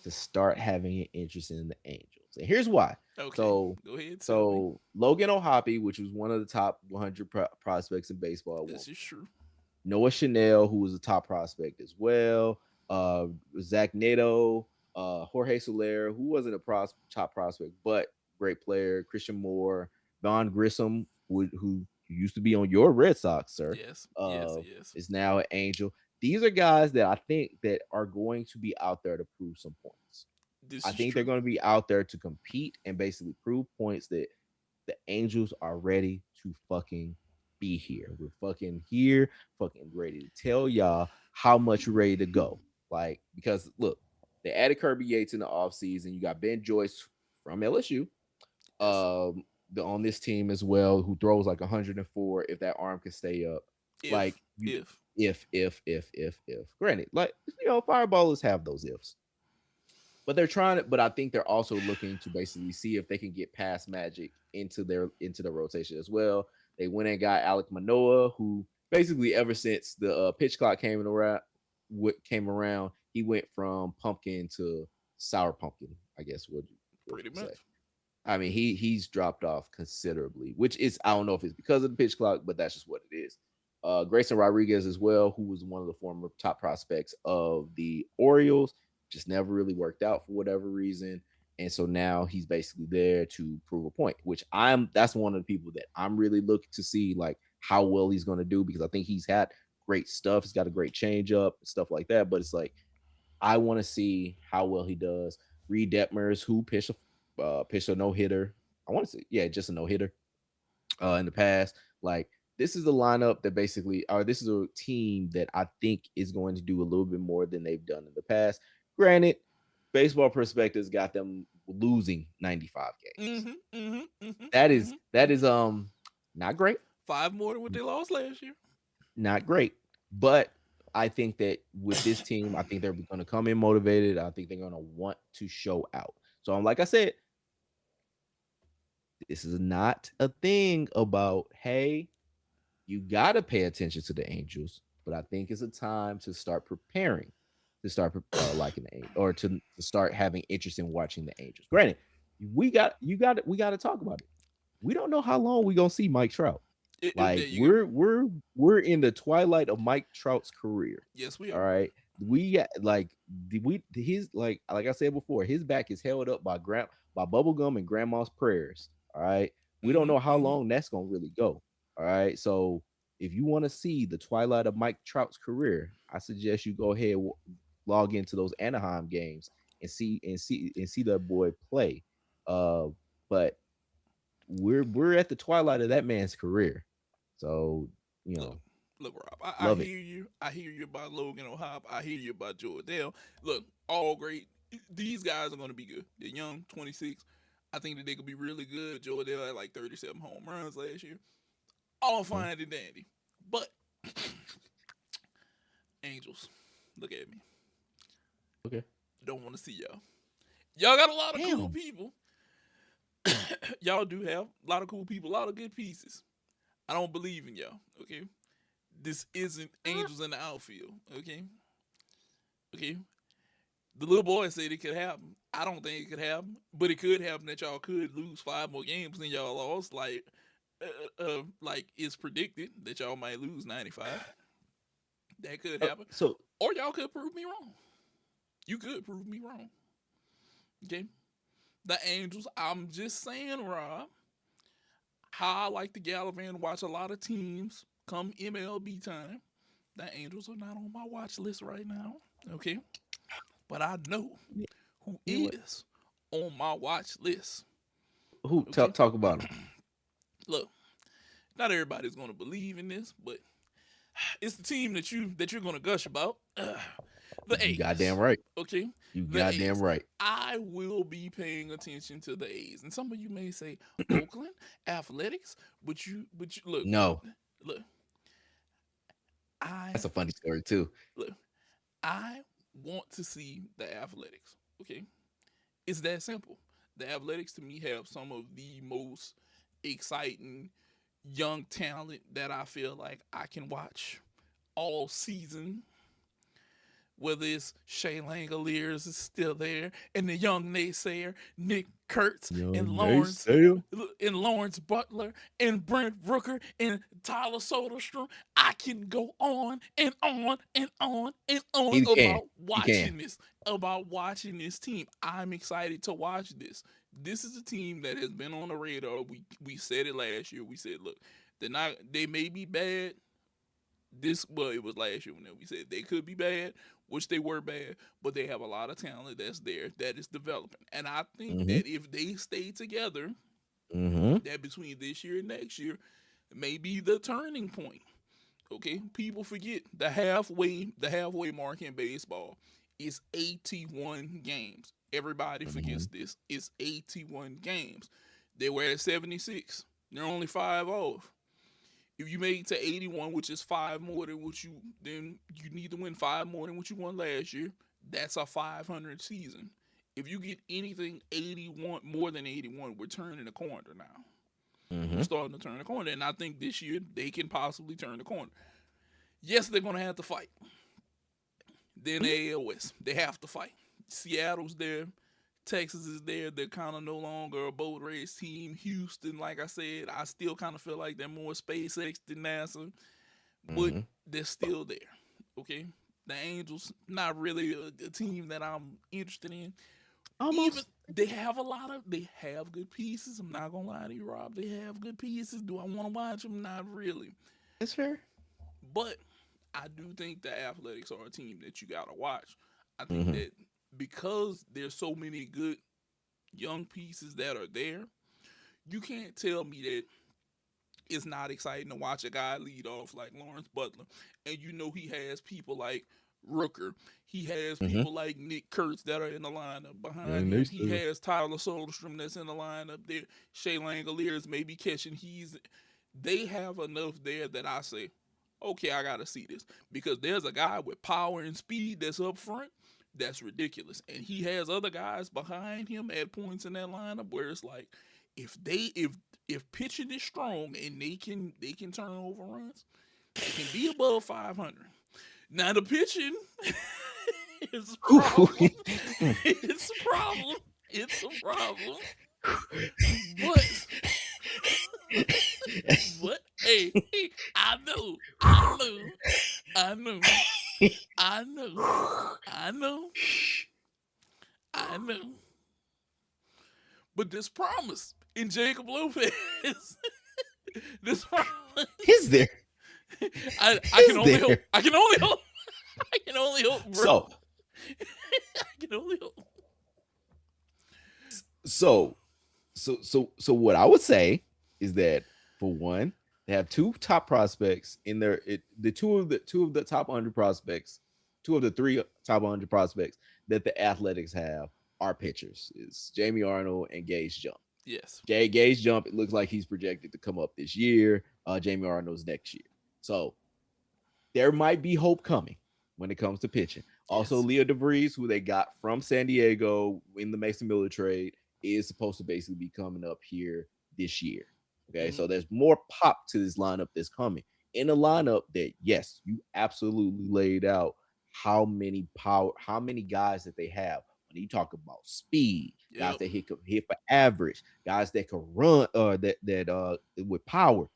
to start having an interest in the Angels. And here's why. Okay, So go ahead. So Logan O'Hoppe, which was one of the top 100 prospects in baseball, This is true. Noah Chanel, who was a top prospect as well. Zach Neto, Jorge Soler, who wasn't a top prospect, but great player. Christian Moore, Vaughn Grissom, who used to be on your Red Sox, sir. Yes. Is now an Angel. These are guys that I think that are going to be out there to prove some points. I think they're going to be out there to compete and basically prove points that the Angels are ready to fucking be here. We're fucking here, fucking ready to tell y'all how much we're ready to go. Like, because look, they added Kirby Yates in the offseason. You got Ben Joyce from LSU on this team as well, who throws like 104 if that arm can stay up. If. Granted, like, you know, fireballers have those ifs. But they're trying to, but I think they're also looking to basically see if they can get past Magic into the rotation as well. They went and got Alek Manoah, who basically ever since the pitch clock came around, he went from pumpkin to sour pumpkin, I guess. Pretty much. Say. I mean, he's dropped off considerably, which is, I don't know if it's because of the pitch clock, but that's just what it is. Grayson Rodriguez as well, who was one of the former top prospects of the Orioles, just never really worked out for whatever reason. And so now he's basically there to prove a point, which that's one of the people that I'm really looking to see, like, how well he's going to do, because I think he's had great stuff. He's got a great changeup, stuff like that. But it's like, I want to see how well he does. Reed Detmers, who pitched a no-hitter. I want to say, yeah, just a no-hitter in the past. Like, this is a lineup that basically, or this is a team that I think is going to do a little bit more than they've done in the past. Granted, baseball perspectives got them losing 95 games. That is not great. 5 more than what they lost last year. Not great. But I think that with this team, I think they're going to come in motivated. I think they're going to want to show out. So, like I said, this is not a thing about, hey, you got to pay attention to the Angels. But I think it's a time to start preparing, to start liking the Angels, or to start having interest in watching the Angels. Granted, we got to talk about it. We don't know how long we're gonna see Mike Trout. We're in the twilight of Mike Trout's career. Yes, we are. All right. His like I said before, his back is held up by bubblegum and grandma's prayers. All right. We don't know how long that's gonna really go. All right. So if you want to see the twilight of Mike Trout's career, I suggest you go ahead, log into those Anaheim games and see that boy play. But we're at the twilight of that man's career. So, you know. Look, Rob, I hear you. I hear you about Logan O'Hoppe. I hear you about Jordell. Look, all great. These guys are going to be good. They're young, 26. I think that they could be really good. Jordell had like 37 home runs last year. All fine and dandy. But, Angels, look at me. Okay. Don't want to see y'all. Y'all got a lot of cool people. y'all do have a lot of cool people, a lot of good pieces. I don't believe in y'all. Okay, this isn't Angels in the outfield. Okay, okay. The little boy said it could happen. I don't think it could happen, but it could happen that y'all could lose 5 more games than y'all lost. Like it's predicted that y'all might lose 95. That could happen, So or y'all could prove me wrong. You could prove me wrong. Okay, the Angels. I'm just saying, Rob. How I like to gallivant and watch a lot of teams come MLB time. The Angels are not on my watch list right now. Okay, but I know who you know what? is on my watch list. Who Okay, talk about him? look, not everybody's gonna believe in this, but it's the team that you're gonna gush about. The You A's. goddamn right. Okay, You the goddamn A's. right. I will be paying attention to the A's, and some of you may say Oakland Athletics, but you No, look. I that's a funny story too. look. I want to see the Athletics. Okay, it's that simple. The Athletics to me have some of the most exciting young talent that I feel like I can watch all season. Whether it's Shay Langoliers is still there, and the young naysayer Nick Kurtz and Young Lawrence naysayer. and Lawrence Butler and Brent Rooker and Tyler Soderstrom. I can go on and on and on and on He can. about He can. watching this team. I'm excited to watch this. This is a team that has been on the radar. We said it last year. We said, look, they may be bad. It was last year when we said they could be bad, which they were bad, but they have a lot of talent that's there that is developing. And I think Mm-hmm. that if they stay together, Mm-hmm. that between this year and next year may be the turning point. Okay, people forget the halfway mark in baseball is 81 games. Everybody Mm-hmm. forgets this. It's 81 games. They were at 76. They're only 5 off. If you make it to 81, which is five more than then you need to win 5 more than what you won last year. That's a 500 season. If you get anything 81, more than 81, we're turning the corner now. We're Mm-hmm. starting to turn the corner, and I think this year they can possibly turn the corner. Yes, they're going to have to fight. Then the AL West, they have to fight. Seattle's there. Texas is there. They're kind of no longer a boat race team. Houston, like I said, I still kind of feel like they're more SpaceX than NASA, but Mm-hmm. they're still there. Okay, the Angels, not really a team that I'm interested in. Even Almost. they have good pieces. I'm not gonna lie to you, Rob. They have good pieces. Do I want to watch them? Not really. That's fair. But I do think the Athletics are a team that you gotta watch. I think Mm-hmm. that because there's so many good young pieces that are there, you can't tell me that it's not exciting to watch a guy lead off like Lawrence Butler. And you know he has people like Rooker. He has Mm-hmm. people like Nick Kurtz that are in the lineup behind Young him. He naysayer. has Tyler Soderstrom that's in the lineup there. Shay Langoliers maybe catching. They have enough there that I say, okay, I gotta see this. Because there's a guy with power and speed that's up front. That's ridiculous. And he has other guys behind him at points in that lineup where it's like, if pitching is strong and they can turn over runs, they can be above 500. Now the pitching is a problem. It's a problem. It's a problem. But hey, I know, I know, I know, I know, I know. But this promise in Jacob Lopez, this promise, Is there? I can Is only hope. there? I can only hope. I can only hope, bro. So, I can only hope. so, so, what I would say is that for one, they have two top prospects in their the two of the top 100 prospects, two of the three top 100 prospects that the Athletics have are pitchers. Is Jamie Arnold and Gage Jump. Yes. Gage Jump, it looks like he's projected to come up this year. Jamie Arnold's next year. So there might be hope coming when it comes to pitching. Also, Yes. Leo DeVries, who they got from San Diego in the Mason Miller trade, is supposed to basically be coming up here this year. Okay, Mm-hmm. so there's more pop to this lineup that's coming. In a lineup that, yes, you absolutely laid out how many guys that they have. When you talk about speed, guys Yep. that hit for average, guys that can run, with power,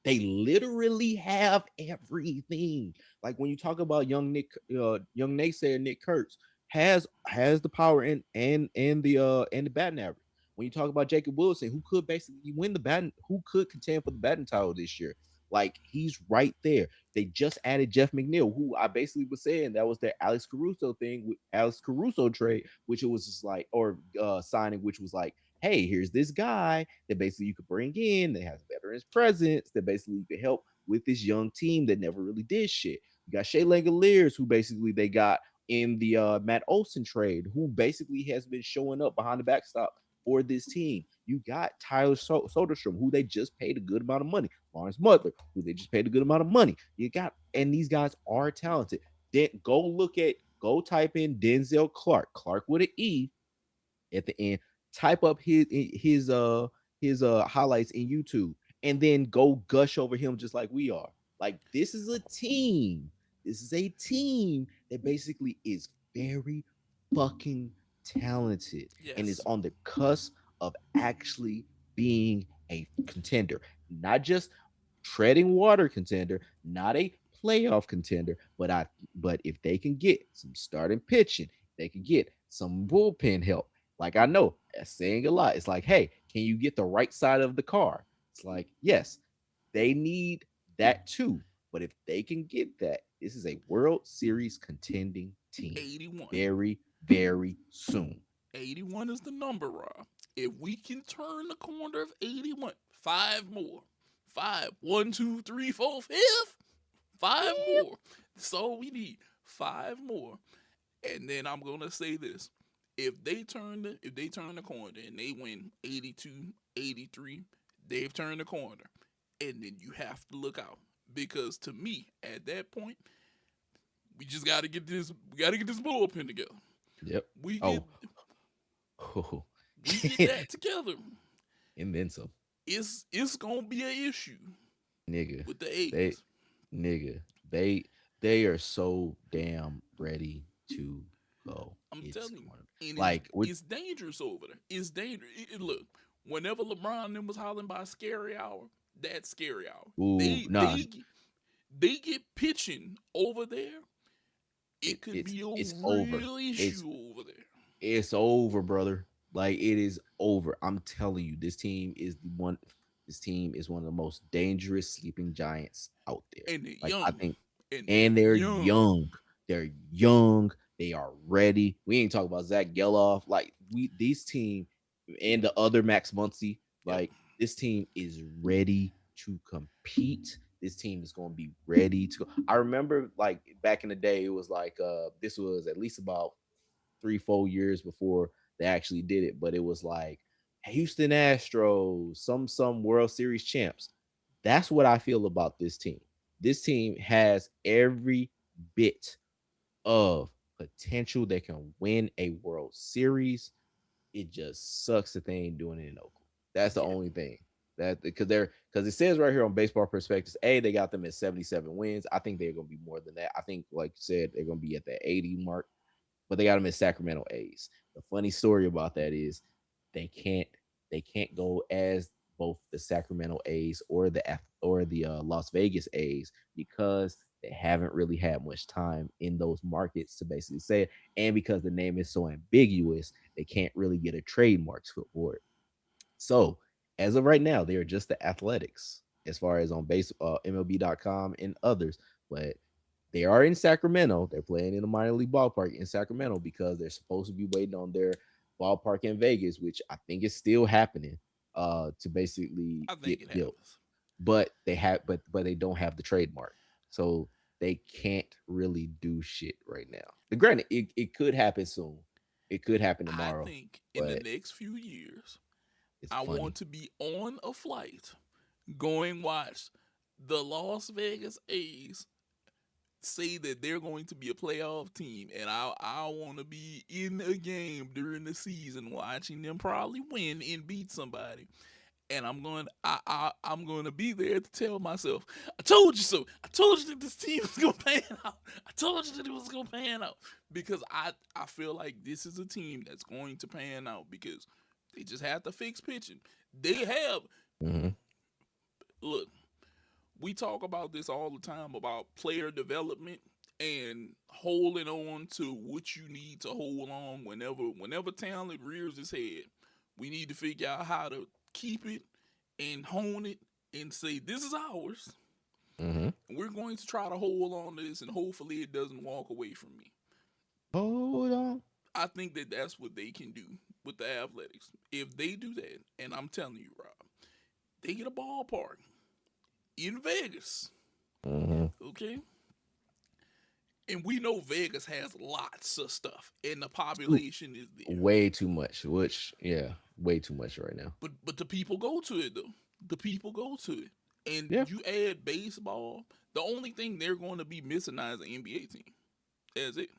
they literally have everything. Like when you talk about young naysayer Nick Kurtz has the power and the batting average. When you talk about Jacob Wilson, who could basically who could contend for the batting title this year, like he's right there. They just added Jeff McNeil, who I basically was saying that was their Alex Caruso thing with Alex Caruso trade, which it was just like, or signing, which was like, hey, here's this guy that basically you could bring in that has veterans presence that basically you could help with this young team that never really did shit. You got Shea Langoliers, who basically they got in the Matt Olson trade, who basically has been showing up behind the backstop for this team. You got Tyler Soderstrom, who they just paid a good amount of money. Lawrence Butler, who they just paid a good amount of money. You got, and these guys are talented. Then go type in Denzel Clark with an E at the end, type up his highlights in YouTube, and then go gush over him just like we are. Like this is a team. This is a team that basically is very fucking talented and is Yes. on the cusp of actually being a contender, not just treading water contender, not a playoff contender, but if they can get some starting pitching, they can get some bullpen help. Like I know that's saying a lot. It's like, hey, can you get the right side of the car? It's like, yes, they need that too. But if they can get that, this is a World Series contending team 81. very, very soon. 81 is the number, Rob. If we can turn the corner of 81, five more. Five. One, two, three, four, fifth. Five more. That's all we need. Five more. And then I'm gonna say this. If they turn the corner and they win 82, 83, they've turned the corner. And then you have to look out. Because to me, at that point, we gotta get this bullpen together. Yep. We get Oh, oh. we get that together. And then some. It's gonna be an issue Nigga. with the They A's. nigga. They are so damn ready to go. I'm It's telling going you, and like we it's dangerous over there. It's dangerous. Look, whenever LeBron and them was hollering by scary hour, that's scary hour. ooh They nah. they they get pitching over there. It could It's be a it's over. real It's issue over there. it's over, brother. Like it is over. I'm telling you, this team is the one. This team is one of the most dangerous sleeping giants out there. And they're Like I young. think, And they're and they're young. young. They're young. They are ready. We ain't talking about Zach Geloff. Like these team and the other Max Muncy. Yep. Like this team is ready to compete. This team is going to be ready to go. I remember like back in the day, it was like this was at least about 3-4 years before they actually did it, but it was like Houston Astros, some World Series champs. That's what I feel about this team. This team has every bit of potential that can win a World Series. It just sucks that they ain't doing it in Oakland. That's the Yeah. only thing. That because it says right here on Baseball Prospectus, they got them at 77 wins. I think they're gonna be more than that. I think, like you said, they're gonna be at the 80 mark, but they got them as Sacramento A's. The funny story about that is they can't go as both the Sacramento A's or the Las Vegas A's because they haven't really had much time in those markets to basically say it, and because the name is so ambiguous, they can't really get a trademark for it. So as of right now, they are just the Athletics as far as on base MLB.com and others, but they are in Sacramento. They're playing in a minor league ballpark in Sacramento because they're supposed to be waiting on their ballpark in Vegas, which I think is still happening, to basically I think get it built. happens. But they don't have the trademark. So they can't really do shit right now. But granted, it could happen soon. It could happen I tomorrow, think in the but next few years, it's I funny. want to be on a flight going watch the Las Vegas A's say that they're going to be a playoff team, and I want to be in a game during the season watching them probably win and beat somebody. And I'm going to be there to tell myself, I told you so. I told you that this team was going to pan out. I told you that it was going to pan out, because I feel like this is a team that's going to pan out, because they just have to fix pitching. They have Mm-hmm. Look, we talk about this all the time about player development and holding on to what you need to hold on whenever talent rears its head. We need to figure out how to keep it and hone it and say this is ours. Mm-hmm. And we're going to try to hold on to this, and hopefully it doesn't walk away from me. Hold on. I think that that's what they can do with the Athletics. If they do that, and I'm telling you, Rob, they get a ballpark in Vegas. Mm-hmm. Okay? And we know Vegas has lots of stuff, and the population is there. Way too much. Way too much right now. But the people go to it though. The people go to it. And Yeah. you add baseball, the only thing they're going to be missing now is an NBA team. That's it.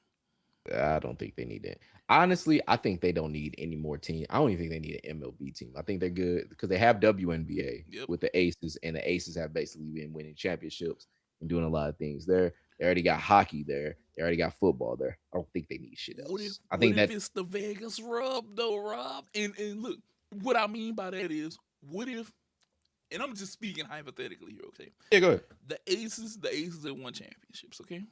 I don't think they need that. Honestly, I think they don't need any more team. I don't even think they need an MLB team. I think they're good because they have WNBA Yep. with the Aces, and the Aces have basically been winning championships and doing a lot of things there. They already got hockey there. They already got football there. I don't think they need shit else. I think what if that it's the Vegas rub though, Rob? And look, what I mean by that is, what if, and I'm just speaking hypothetically here, okay? yeah, go ahead. The Aces have won championships, okay?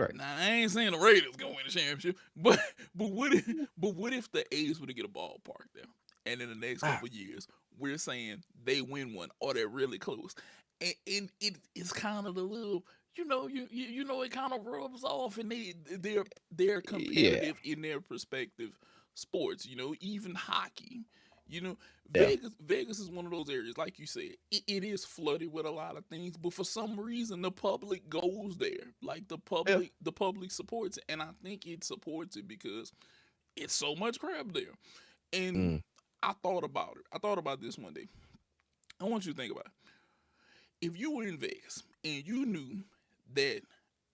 Right. Now I ain't saying the Raiders gonna win the championship, but what if the A's were to get a ballpark there, and in the next couple of years we're saying they win one or they're really close, and it's kind of the little, you know it kind of rubs off, and they're competitive in their respective sports, even hockey. Yeah. Vegas is one of those areas, like you said, it is flooded with a lot of things, but for some reason the public goes there. Like the public supports it, and I think it supports it because it's so much crap there. And I thought about it. I thought about this one day. I want you to think about it. If you were in Vegas and you knew that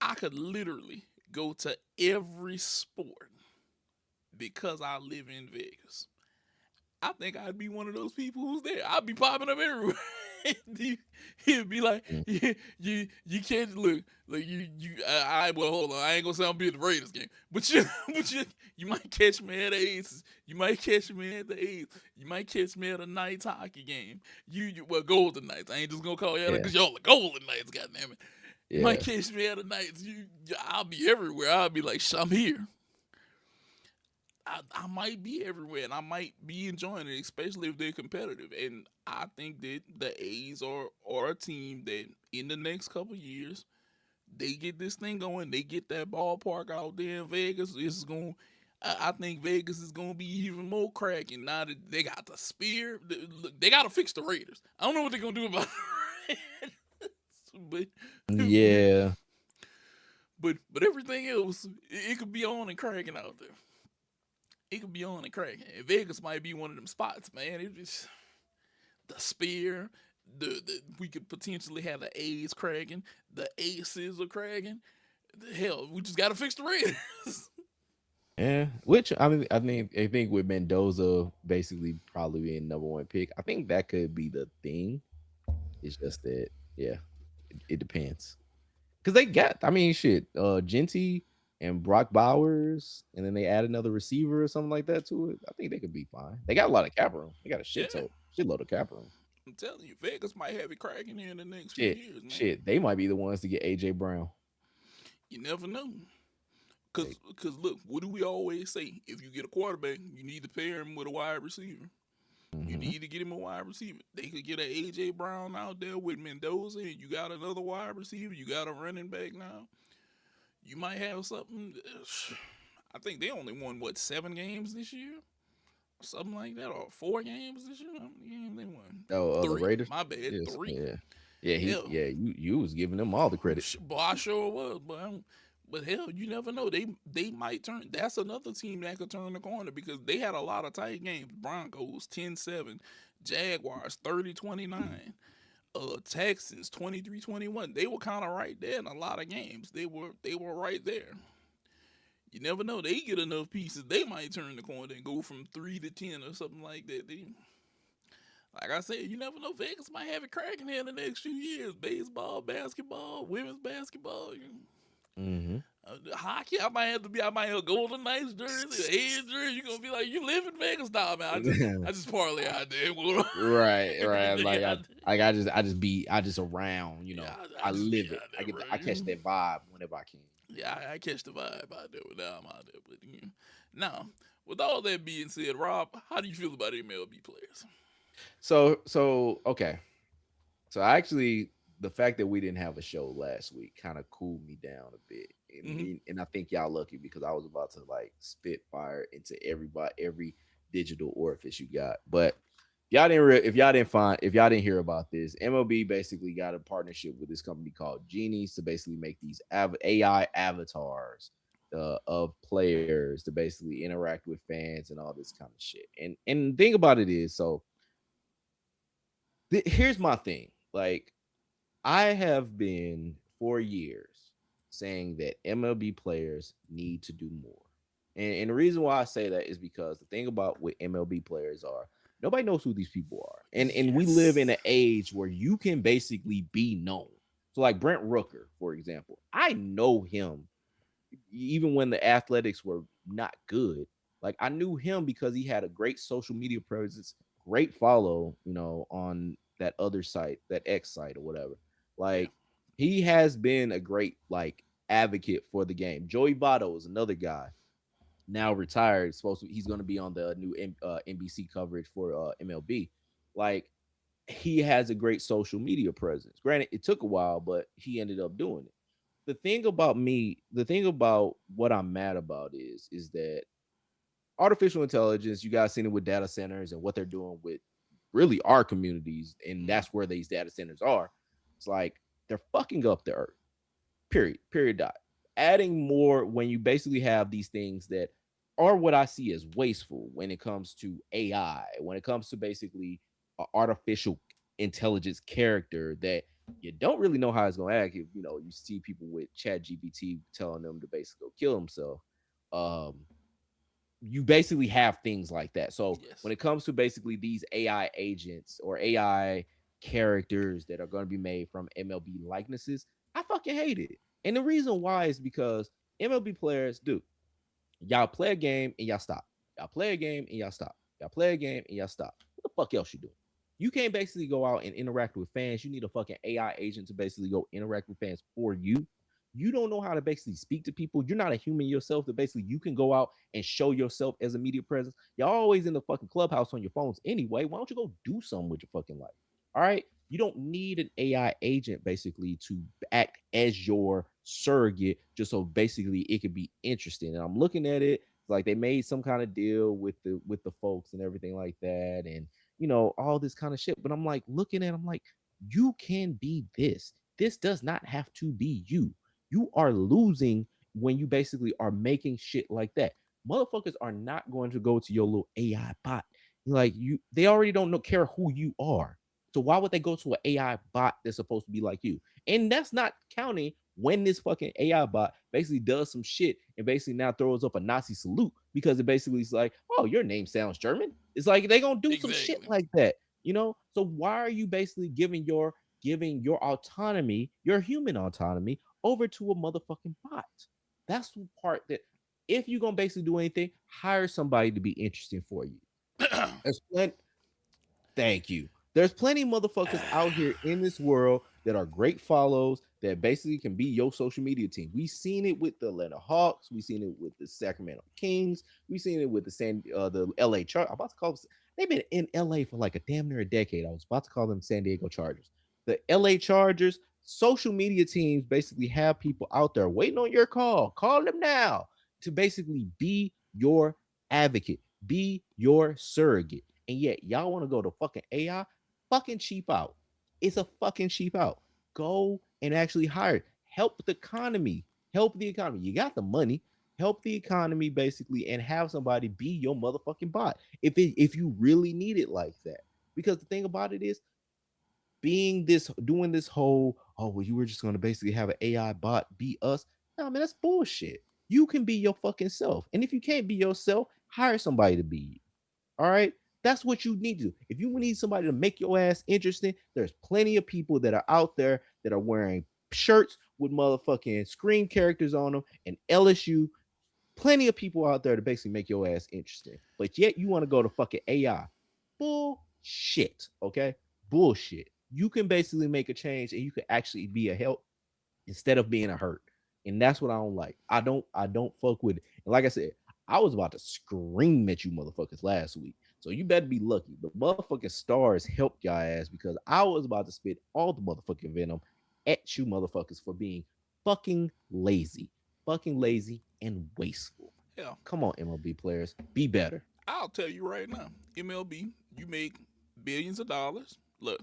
I could literally go to every sport because I live in Vegas, I think I'd be one of those people who's there. I'd be popping up everywhere. He'd be like, you can't look like well, hold on, I ain't gonna say I'm be at the Raiders game, but you might catch me at the Aces. You might catch me at the A's. You might catch me at a Knights hockey game. Well, Golden Knights. I ain't just gonna call you out because y'all are Golden Knights. Goddamn it. You might catch me at a Knights. I'll be everywhere. I'll be like, I'm here. I might be everywhere, and I might be enjoying it, especially if they're competitive. And I think that the A's are a team that in the next couple years, they get this thing going. They get that ballpark out there in Vegas. I think Vegas is going to be even more cracking now that they got the spear. They got to fix the Raiders. I don't know what they're going to do about the Raiders, yeah. But everything else, it could be on and cracking out there. It could be on and cracking. And Vegas might be one of them spots, man. It just the spear. We could potentially have the A's cracking. The Aces are cracking. Hell, we just gotta fix the Raiders. Yeah, which I think with Mendoza basically probably being number one pick, I think that could be the thing. It's just that, it depends. Because they got, Genty and Brock Bowers, and then they add another receiver or something like that to it. I think they could be fine. They got a lot of cap room. They got a shitload of cap room. I'm telling you, Vegas might have it cracking here in the next few years, man. Shit, they might be the ones to get AJ Brown. You never know. Because look, what do we always say? If you get a quarterback, you need to pair him with a wide receiver. Mm-hmm. You need to get him a wide receiver. They could get an AJ Brown out there with Mendoza, and you got another wide receiver. You got a running back now. You might have something. I think they only won 7 games this year, something like that, or 4 games this year. How many games they won? Oh, 3. The Raiders. My bad, 3. Yeah. You was giving them all the credit. Boy, I sure was, but hell, you never know. They might turn. That's another team that could turn the corner because they had a lot of tight games. Broncos 10-7, Jaguars 30-29. Texans 23-21. They were kind of right there in a lot of games. They were right there. You never know. They get enough pieces, they might turn the corner and go from 3 to 10 or something like that. Like I said, you never know. Vegas might have it cracking here in the next few years. Baseball, basketball, women's basketball. Mm-hmm. Hockey, I might have a Golden Knights jersey, a Edge jersey. You're gonna be like, you live in Vegas now, man. I just parlay out there. Right. Like Yeah, I just around, yeah, I I just be live it. out there, bro. I catch that vibe whenever I can. Yeah, I catch the vibe out there without I'm out there. But now, with all that being said, Rob, how do you feel about MLB players? So okay. So actually, the fact that we didn't have a show last week kind of cooled me down a bit, Hmm. and I think y'all lucky because I was about to like spit fire into every digital orifice you got. But if y'all didn't hear about this, MLB basically got a partnership with this company called Genies to basically make these AI avatars of players to basically interact with fans and all this kind of shit. And the thing about it is, so here's my thing, like I have been for years saying that MLB players need to do more. And the reason why I say that is because the thing about what MLB players are, nobody knows who these people are. And we live in Yes. an age where you can basically be known. So like Brent Rooker, for example, I know him even when the Athletics were not good. Like I knew him because he had a great social media presence, great follow, on that other site, that X site or whatever. Yeah. Like he has been a great like advocate for the game. Joey Votto is another guy now retired. He's going to be on the new NBC coverage for MLB. Like he has a great social media presence. Granted, it took a while, but he ended up doing it. The thing about what I'm mad about is that artificial intelligence, you guys seen it with data centers and what they're doing with really our communities, and Hmm. that's where these data centers are. It's like they're fucking up the earth. Period. Dot. Adding more when you basically have these things that are what I see as wasteful when it comes to AI, when it comes to basically artificial intelligence character that you don't really know how it's going to act. You see people with Chat GPT telling them to basically go kill himself. Um, you basically have things like that. So when Yes. it comes to basically these AI agents or AI characters that are going to be made from MLB likenesses, I fucking hate it. And the reason why is because MLB players do. Y'all play a game and y'all stop. Y'all play a game and y'all stop. Y'all play a game and y'all stop. What the fuck else you doing? You can't basically go out and interact with fans. You need a fucking AI agent to basically go interact with fans for you. You don't know how to basically speak to people. You're not a human yourself. That basically you can go out and show yourself as a media presence. Y'all always in the fucking clubhouse on your phones anyway. Why don't you go do something with your fucking life? All right. You don't need an AI agent basically to act as your surrogate, just so basically it could be interesting. And I'm looking at it like they made some kind of deal with the folks and everything like that, and all this kind of shit. But I'm like looking at, I'm like, you can be this. This does not have to be you. You are losing when you basically are making shit like that. Motherfuckers are not going to go to your little AI bot. Like they already don't know care who you are. So why would they go to an AI bot that's supposed to be like you? And that's not counting when this fucking AI bot basically does some shit and basically now throws up a Nazi salute because it basically is like, oh, your name sounds German. It's like they gonna do some shit Exactly. like that. So why are you basically giving your autonomy, your human autonomy, over to a motherfucking bot? That's the part that if you're gonna basically do anything, hire somebody to be interesting for you. There's plenty. Thank you. There's plenty of motherfuckers out here in this world that are great follows that basically can be your social media team. We've seen it with the Atlanta Hawks. We've seen it with the Sacramento Kings. We've seen it with the LA Chargers. I'm about to call them. They've been in LA for like a damn near a decade. I was about to call them San Diego Chargers. The LA Chargers social media teams basically have people out there waiting on your call. Call them now to basically be your advocate, be your surrogate. And yet y'all want to go to fucking AI, fucking cheap out. It's a fucking cheap out. Go and actually hire it. Help the economy. Help the economy. You got the money. Help the economy basically and have somebody be your motherfucking bot. If you really need it like that. Because the thing about it is doing this whole, oh well, you were just gonna basically have an AI bot beat us. No, man, that's bullshit. You can be your fucking self. And if you can't be yourself, hire somebody to be you. All right. That's what you need to do. If you need somebody to make your ass interesting, there's plenty of people that are out there that are wearing shirts with motherfucking screen characters on them and LSU. Plenty of people out there to basically make your ass interesting. But yet you want to go to fucking AI. Bullshit. Okay. Bullshit. You can basically make a change and you can actually be a help instead of being a hurt. And that's what I don't like. I don't fuck with it. And like I said, I was about to scream at you motherfuckers last week. So you better be lucky. The motherfucking stars helped y'all ass because I was about to spit all the motherfucking venom at you motherfuckers for being fucking lazy. Fucking lazy and wasteful. Yeah. Come on, MLB players. Be better. I'll tell you right now, MLB, you make billions of dollars. Look,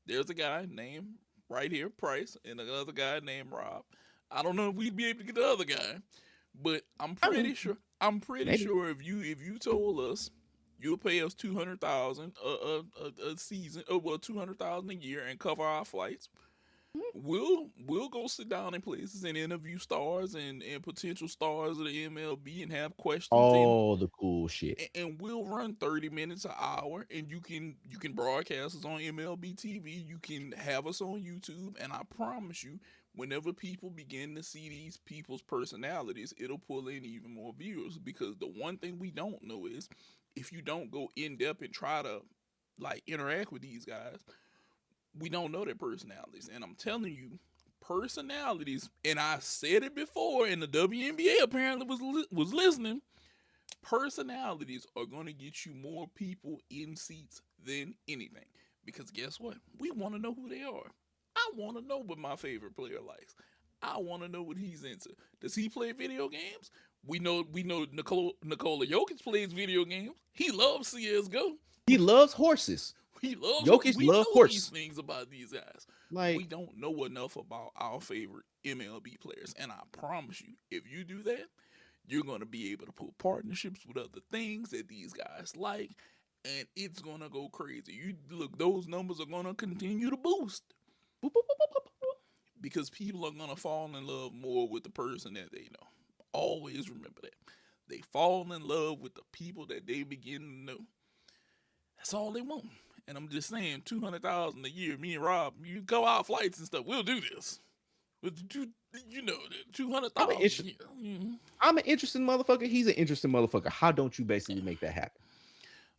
there's a guy named right here, Price, and another guy named Rob. I don't know if we'd be able to get the other guy, but I'm pretty sure. I'm pretty maybe. sure if you told us you'll pay us $200,000 a season, well $200,000 a year, and cover our flights, we'll go sit down in places and interview stars and potential stars of the MLB and have questions All the cool shit. and we'll run 30 minutes an hour, and you can broadcast us on MLB TV, you can have us on YouTube, and I promise you, whenever people begin to see these people's personalities, it'll pull in even more viewers, because the one thing we don't know is if you don't go in depth and try to like interact with these guys, we don't know their personalities. And I'm telling you, personalities, and I said it before, and the WNBA apparently was listening. Personalities are going to get you more people in seats than anything. Because guess what? We want to know who they are. I want to know what my favorite player likes. I want to know what he's into. Does he play video games? We know Nikola Jokic plays video games. He loves CS:GO. He loves horses. He loves Jokic we love know horse. these things about these guys. Like, we don't know enough about our favorite MLB players. And I promise you, if you do that, you're going to be able to put partnerships with other things that these guys like, and it's going to go crazy. You look, those numbers are going to continue to boost. Boop, boop, boop, boop, boop, boop. Because people are going to fall in love more with the person that they know. Always remember that. They fall in love with the people that they begin to know. That's all they want. And I'm just saying, $200,000 a year, me and Rob, you go out flights and stuff, we'll do this. You know, $200,000 a year. Mm-hmm. I'm an interesting motherfucker. He's an interesting motherfucker. How don't you basically make that happen?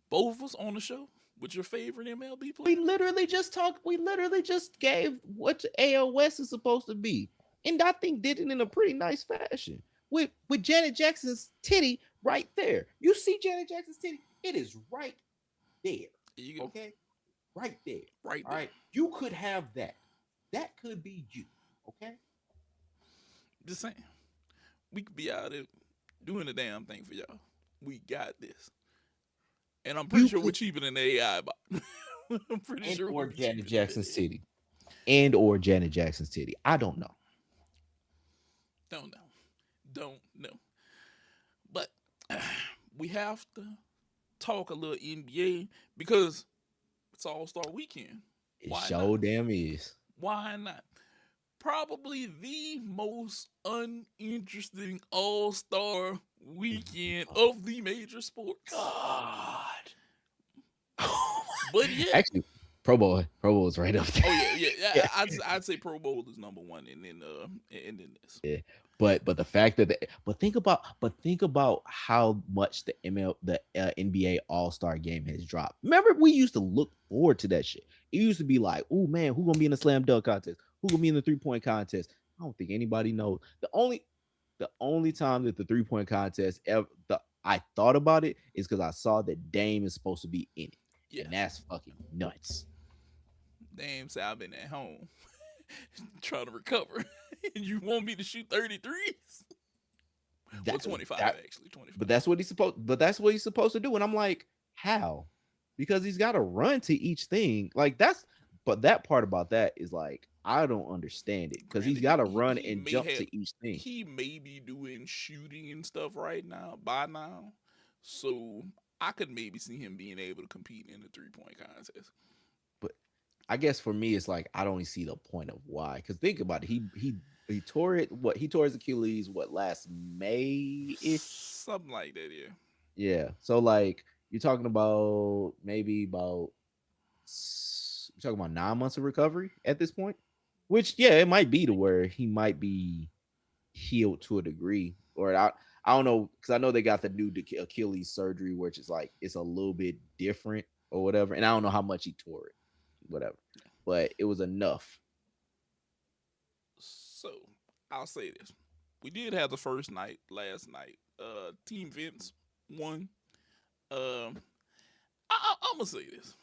Both of us on the show with your favorite MLB player. We literally just gave what AL West is supposed to be. And I think did it in a pretty nice fashion. With Janet Jackson's titty right there. You see Janet Jackson's titty? It is right there. You go. Okay? Right there. Right there. All right. You could have that. That could be you. Okay? Just saying. We could be out there doing the damn thing for y'all. We got this. And I'm pretty sure we're cheaper than the AI bot. I'm pretty sure or Janet Jackson's titty. Or Janet Jackson's titty. I don't know. Don't know. But we have to talk a little NBA because it's All-Star Weekend. It sure damn is. Why not? Probably the most uninteresting All-Star Weekend of the major sports. God. But yeah. Actually, Pro Bowl is right up there. Oh yeah. I'd say Pro Bowl is number one, and then this. Yeah. But the fact that think about how much the NBA All-Star game has dropped. Remember, we used to look forward to that shit. It used to be like, oh man, who gonna be in the slam dunk contest? Who gonna be in the 3-point contest? I don't think anybody knows. The only time that the 3-point contest I thought about it is because I saw that Dame is supposed to be in it. Yeah. And that's fucking nuts. Dame said, I've been at home trying to recover. And you want me to shoot 33s? Well, 25 actually. 25. But that's what he's supposed to do. And I'm like, how? Because he's got to run to each thing. Like but that part about that is like, I don't understand it because he's got to run and jump to each thing. He may be doing shooting and stuff right now, by now. So I could maybe see him being able to compete in the 3-point contest. But I guess for me, it's like I don't even see the point of why. Because think about it, he tore it. What he tore his Achilles what last May ish. Something like that, yeah. Yeah. So like you're talking about you're talking about 9 months of recovery at this point. Which yeah, it might be to where he might be healed to a degree, or I don't know because I know they got the new Achilles surgery, which is like it's a little bit different or whatever, and I don't know how much he tore it, whatever, but it was enough. So I'll say this: we did have the first night last night. Team Vince won. Um, I'm gonna say this.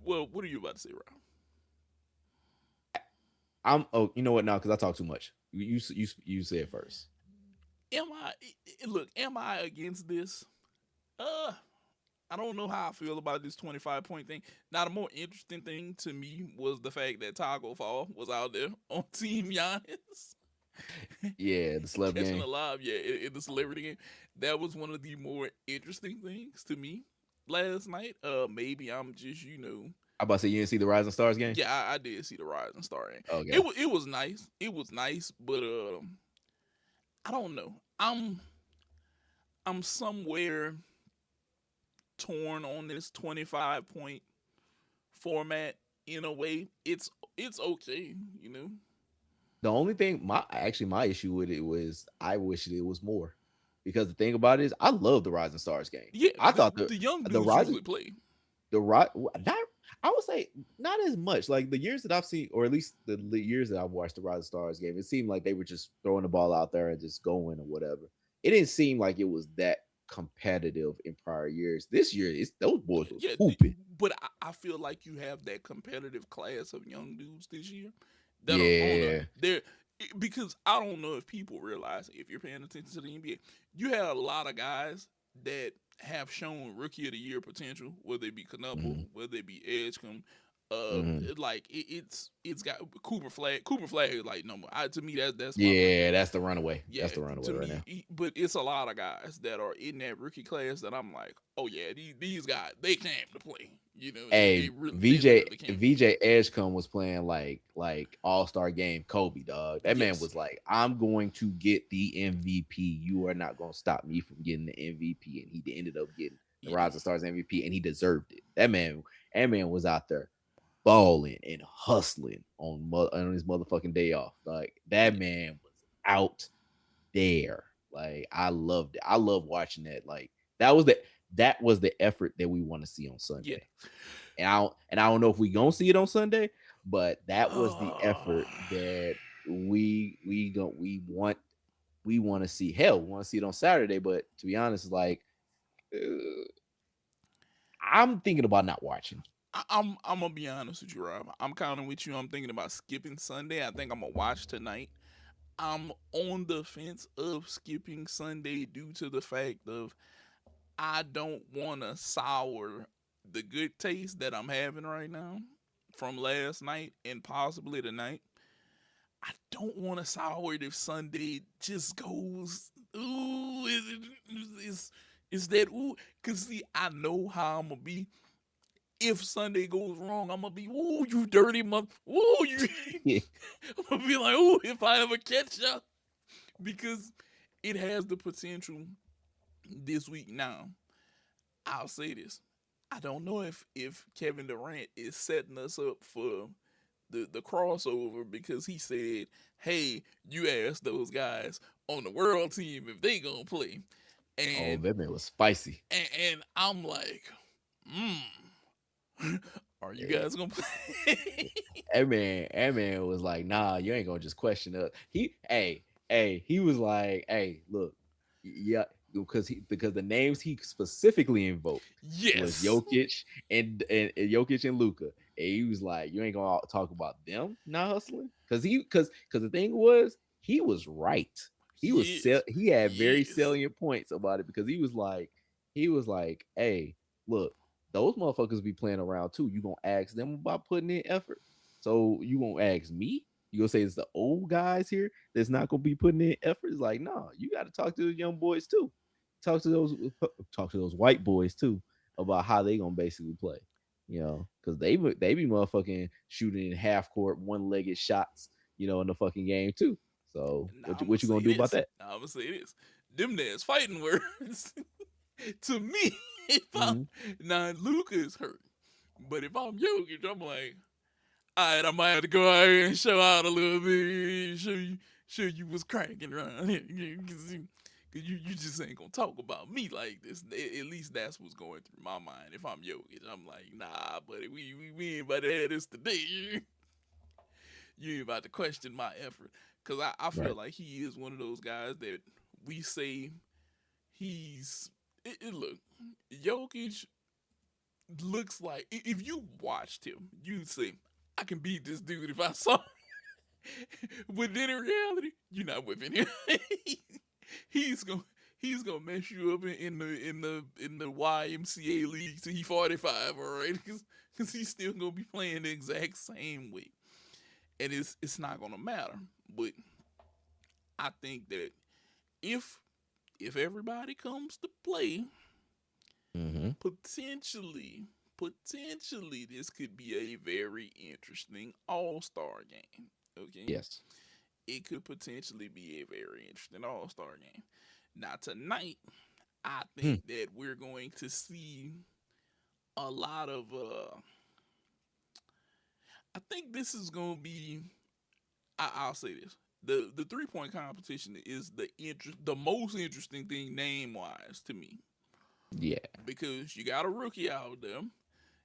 Well, what are you about to say, Rob? I'm oh, you know what now because I talk too much. You say it first. Am I look? Am I against this? Uh, I don't know how I feel about this 25-point thing. Now, the more interesting thing to me was the fact that Taco Fall was out there on Team Giannis. Yeah, the celeb Catching game. alive, yeah, in the celebrity game. That was one of the more interesting things to me last night. Maybe I'm just, I about to say you didn't see the Rising Stars game. yeah, I did see the Rising Star game. Okay. It was nice. It was nice, but I don't know. I'm somewhere torn on this 25-point format in a way. It's okay, you know. The only thing my issue with it was I wish it was more because the thing about it is I love the Rising Stars game. Yeah, I thought the young the dudes Rising usually play. the right not I would say not as much. Like the years that I've seen, or at least the years that I've watched the Rising Stars game, it seemed like they were just throwing the ball out there and just going or whatever. It didn't seem like it was that competitive in prior years. This year, it's those boys was Yeah, hooping. but I feel like you have that competitive class of young dudes this year that are on a Yeah, they're because I don't know if people realize if you're paying attention to the NBA, you have a lot of guys that have shown rookie of the year potential, whether it be Knuckle, hmm whether it be Edgecombe. hmm It's got Cooper Flag. Cooper Flag is like number. To me that's my rookie. yeah. That's the runaway. Yeah, That's the runaway to right me, now. but it's a lot of guys that are in that rookie class that I'm like, oh yeah, these guys they came to play. You know, Hey, they literally came to play. VJ Edgecombe was playing like All-Star game Kobe, dog. That man Yes, was like, I'm going to get the MVP. You are not going to stop me from getting the MVP. And he ended up getting the yeah, Rising Stars MVP, and he deserved it. That man was out there balling and hustling on his motherfucking day off. Like that yeah, man was out there. Like I loved it. I love watching that. Like that was the effort that we want to see on yeah. Sunday. And I don't know if we gonna see it on Sunday, but that was the Uh, effort that we want to see. Hell, we want to see it on Saturday. But to be honest, like uh, I'm thinking about not watching. I'm gonna be honest with you, Rob. I'm kind of with you. I'm thinking about skipping Sunday. I think I'm gonna watch tonight. I'm on the fence of skipping Sunday due to the fact of I don't want to sour the good taste that I'm having right now from last night and possibly tonight. I don't want to sour it if Sunday just goes. Ooh, is that ooh? Cause see, I know how I'm gonna be. If Sunday goes wrong, I'm gonna be ooh, you dirty mother. Ooh, you. I'm gonna be like ooh, if I ever catch you, because it has the potential this week. Now, I'll say this: I don't know if Kevin Durant is setting us up for the crossover because he said, "Hey, you ask those guys on the world team if they gonna play," Oh, and that man was spicy. and I'm like, are you Yeah. guys gonna play? That man was like, nah, you ain't gonna just question us. He was like, hey, look, yeah, because the names he specifically invoked was Yes, Jokic and Jokic and Luca. And he was like, you ain't gonna talk about them not hustling. Because the thing was, he was right. yes, He had very yes. salient points about it because he was like, hey, look, those motherfuckers be playing around too. You gonna ask them about putting in effort? So you gonna ask me? You gonna say it's the old guys here that's not gonna be putting in effort? It's like, no, you got to talk to the young boys too. Talk to those white boys too about how they gonna basically play. because they be motherfucking shooting in half court, one legged shots, in the fucking game too. So Now what I'm you, gonna what you say gonna do about this. that? Now I'm gonna say this. Them there's fighting words to me. If I'm Mm-hmm. now Luka is hurt, but if I'm Jokic, I'm like, all right, I might have to go out here and show out a little bit, show you what's cracking around here, because you just ain't gonna talk about me like this. At least that's what's going through my mind. If I'm Jokic, I'm like, nah, buddy, we ain't about to have this today. You ain't about to question my effort, because I feel Right. like he is one of those guys that we say he's. Look, Jokic looks like if you watched him, you'd say, I can beat this dude if I saw. But then in reality, you're not whipping him. he's gonna he's gonna mess you up in the YMCA league till he 45, all right? Because he's still gonna be playing the exact same way, and it's not gonna matter. But I think that if if everybody comes to play, Mm-hmm. potentially this could be a very interesting all-star game. Okay, Yes. it could potentially be a very interesting all-star game. Now tonight, I Hmm. think that we're going to see a lot of I think this is going to be I'll say this. The 3-point competition is the most interesting thing name wise to me, Yeah. because you got a rookie out there,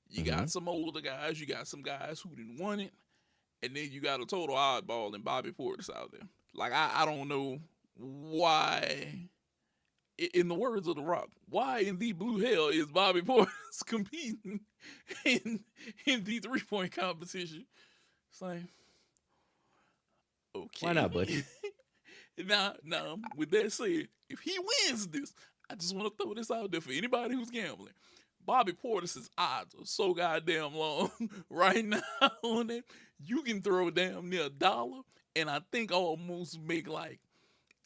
you Mm-hmm. got some older guys, you got some guys who didn't want it, and then you got a total oddball in Bobby Portis out there. Like I don't know why. In the words of The Rock, why in the blue hell is Bobby Portis competing in in the 3-point competition? It's like, Why okay. not, buddy? Now, with that said, if he wins this, I just want to throw this out there for anybody who's gambling. Bobby Portis's odds are so goddamn long right now on it. You can throw damn near $1, and I think almost make like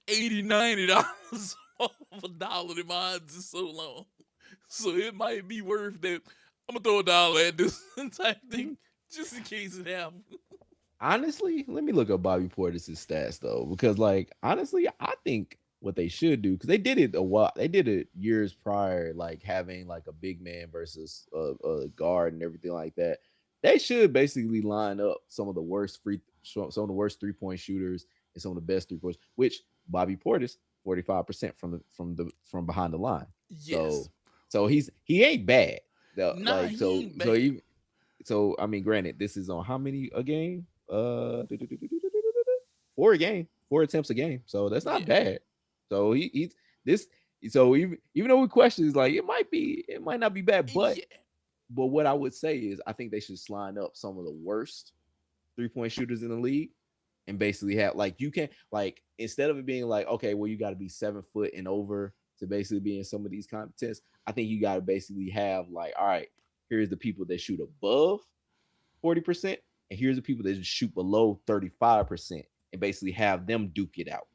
80, $90 off $1. The odds is so long, so it might be worth that. I'm gonna throw $1 at this type thing just in case it happens. Honestly, let me look up Bobby Portis' stats though, because like honestly, I think what they should do, because they did it a while, they did it years prior, like having like a big man versus a guard and everything like that. They should basically line up some of the worst 3-point shooters and some of the best 3 points, which Bobby Portis 45% from behind the line. Yes, So he ain't bad. nah, Like he so ain't so bad. even so I mean, granted, this is on how many a game? 4 a game, 4 attempts a game. So that's not Yeah, bad. So he's this. So even though we question is like it might not be bad, but yeah, what I would say is I think they should line up some of the worst 3-point shooters in the league and basically have like you can like instead of it being like okay, well you got to be 7 foot and over to basically be in some of these contests. I think you got to basically have like all right, here's the people that shoot above 40%, and here's the people that just shoot below 35%, and basically have them duke it out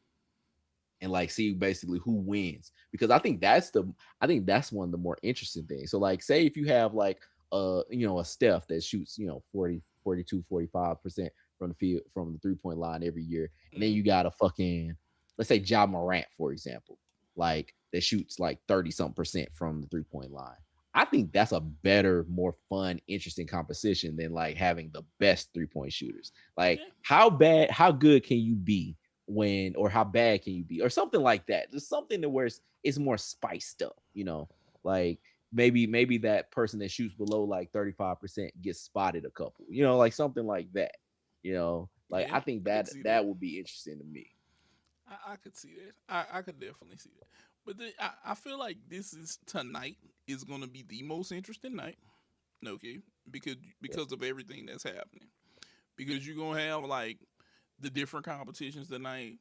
and like see basically who wins. Because I think that's one of the more interesting things. So like say if you have like a Steph that shoots 40, 42, 45% from the field from the 3-point line every year, and then mm, you got a fucking let's say Ja Morant, for example, like that shoots like 30 something percent from the 3-point line. I think that's a better, more fun, interesting composition than like having the best 3-point shooters. Like yeah, how good can you be or how bad can you be, or something like that. Just something to where it's more spiced up, like maybe that person that shoots below like 35% gets spotted a couple, like something like that. Like yeah. I think I could that see that. that would be interesting to me. I could see that. I could definitely see that. But I feel like this is tonight is gonna be the most interesting night. Okay, because Yes. because of everything that's happening. Because you're gonna have like the different competitions tonight.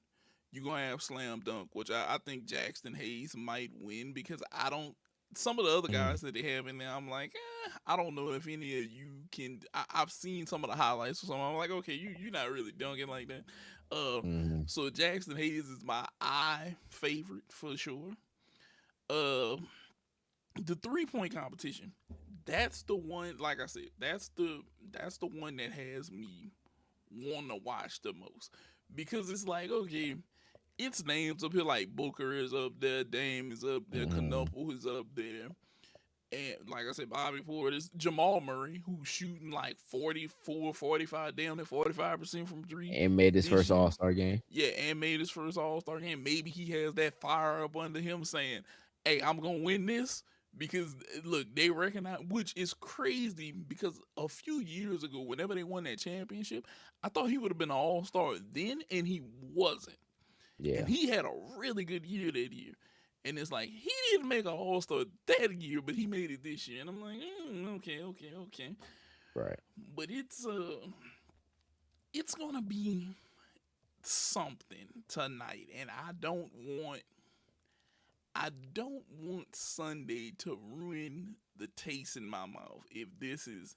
You're gonna have slam dunk, which I think Jackson Hayes might win, because I don't. Some of the other Mm, guys that they have in there, I'm like, I don't know if any of you can. I've seen some of the highlights or something. I'm like, okay, you're not really dunking like that. Uh, mm, so Jackson Hayes is my eye favorite for sure. Uh, the 3-point competition. that's the one. Like I said, that's the one that has me want to watch the most because it's like okay, it's names up here like Booker is up there, Dame is up there, Mhm. Knuckle is up there. And like I said, Bobby Portis, Jamal Murray, who's shooting like 44, 45, down to 45% from three And made his this first year. All Star game. Yeah, and made his first All Star game. Maybe he has that fire up under him saying, hey, I'm going to win this. Because look, they recognize, which is crazy because a few years ago, whenever they won that championship, I thought he would have been an All Star then, and he wasn't. And Yeah, he had a really good year that year. And it's like he didn't make an All Star that year, but he made it this year. And I'm like, okay, okay, okay. right. But it's gonna be something tonight, and I don't want Sunday to ruin the taste in my mouth. If this is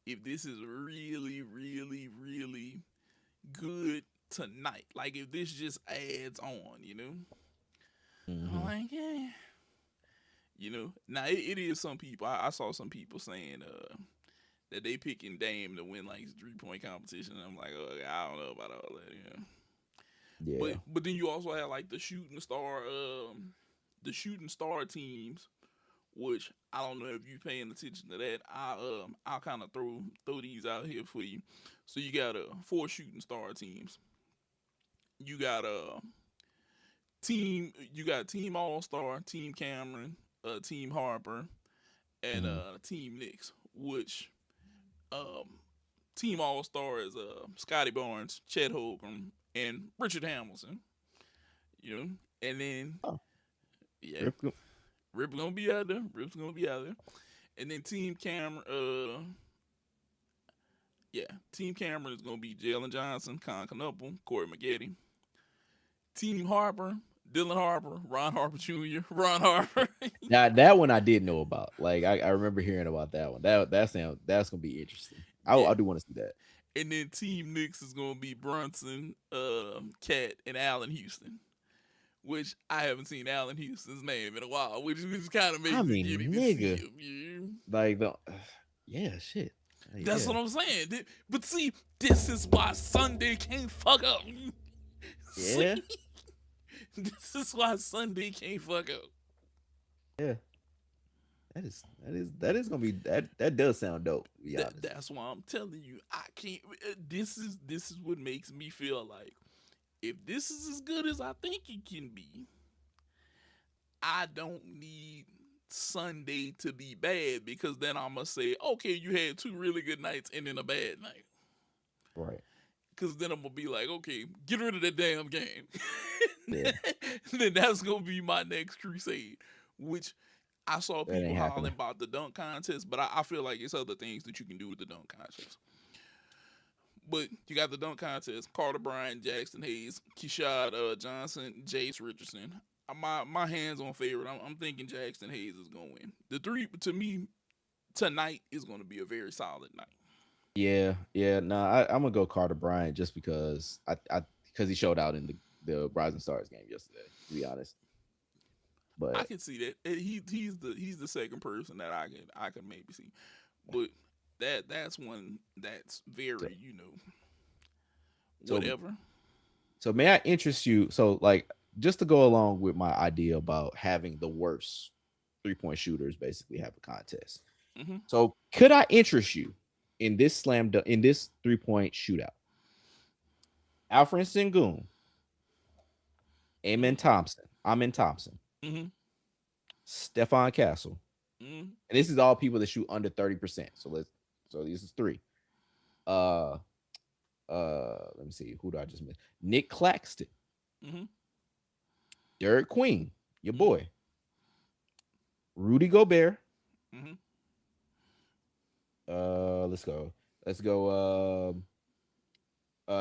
really, really, really good tonight, like if this just adds on, I'm Hmm. like, yeah. Now it is some people. I saw some people saying that they picking Dame to win like 3 point competition. And I'm like, oh, I don't know about all that. But Yeah. but then you also have like the shooting star teams, which I don't know if you paying attention to that. I'll kind of throw these out here for you. So you got 4 shooting star teams. You got team All Star, Team Cameron, Team Harper, and Mhm. Team Knicks, which um, Team All Star is Scotty Barnes, Chet Holmgren, and Richard Hamilton. You know, and then Oh, yeah, Rip. Rip's gonna be out there. Rip's gonna be out there, and then Team Cameron. Yeah, Team Cameron is gonna be Jalen Johnson, Con Knuckle, Corey McGetty. Team Harper, Dylan Harper, Ron Harper Jr., Ron Harper. That one I did know about. Like I remember hearing about that one. That's gonna be interesting. I Yeah. do want to see that. And then Team Knicks is gonna be Brunson, Cat, and Allen Houston. Which I haven't seen Allen Houston's name in a while, which kind of I makes it giddy mean, to see nigga, him. Yeah. like the yeah, shit, That's yeah, what I'm saying. But see, this is why Sunday can't fuck up. See, yeah, this is why Sunday can't fuck up. yeah. That is gonna be that does sound dope. To be honest. That's why I'm telling you, I can't. This is what makes me feel like if this is as good as I think it can be, I don't need Sunday to be bad because then I'm gonna say, okay, you had 2 really good nights and then a bad night. Right. Because then I'm gonna be like, okay, get rid of that damn game. Yeah. Then that's gonna be my next crusade. Which I saw That people ain't happening. hollering about the dunk contest, but I feel like it's other things that you can do with the dunk contest. But you got the dunk contest: Carter Bryant, Jackson Hayes, Keshad Johnson, Jace Richardson. My hands on favorite. I'm thinking Jackson Hayes is gonna win. The three to me tonight is gonna be a very solid night. Yeah, yeah. No, I'm gonna go Carter Bryant just because because he showed out in the Rising Stars game yesterday. To be honest, I but can see that. He's the second person that I can maybe see, but that's one that's so very so whatever. so may I interest you? So like just to go along with my idea about having the worst 3 point shooters basically have a contest. Hmm. So could I interest you in this in this 3 point shootout? Alfred Sengun, Hmm. Amen Thompson, Hmm. Stefan Castle, Hmm. and this is all people that shoot under 30%. So this is three. Uh let me see, who do I just miss? Nick Claxton, Hmm. Derek Queen, your Hmm. boy, Rudy Gobert. Hmm. Let's go. Let's go.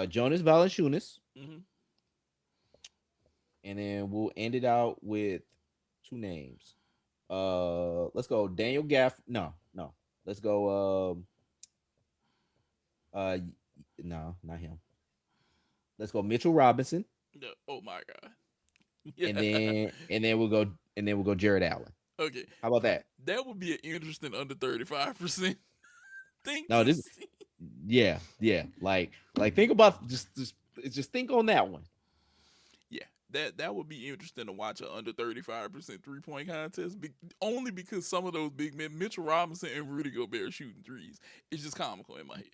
Jonas Valanciunas, Hmm. and then we'll end it out with two names. Let's go Daniel Gaff. No, no. Let's go. Uh, no, not him. Let's go Mitchell Robinson, Oh my god. and Yeah. then we'll go Jared Allen. Okay, How about that? that would be an interesting under 35% thing No, to this. see. Yeah. Like think about just think on that one. Yeah, that would be interesting to watch an under 35% 3-point contest. Only because some of those big men, Mitchell Robinson and Rudy Gobert shooting threes, it's just comical in my head.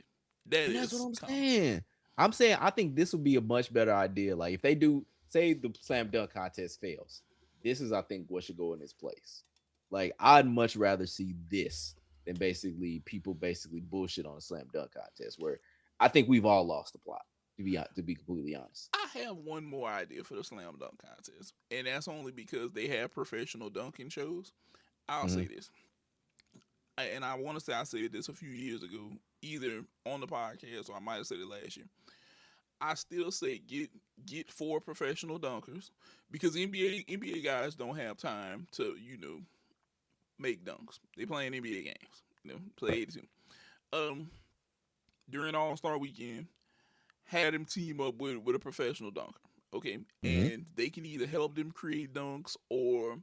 That And that's what is I'm comical. saying. I'm saying I think this would be a much better idea. Like if they do, say the slam dunk contest fails, this is I think what should go in its place. Like I'd much rather see this than basically people basically bullshit on a slam dunk contest where I think we've all lost the plot. To be completely honest. I have one more idea for the slam dunk contest, and that's only because they have professional dunking shows. I'll Mm-hmm. say this, and I want to say I said this a few years ago, either on the podcast or I might have said it last year. I still say get 4 professional dunkers because NBA guys don't have time to make dunks. They playing NBA games. Play 82. Um, during All Star Weekend, had them team up with a professional dunker. Okay, Mm-hmm. and they can either help them create dunks or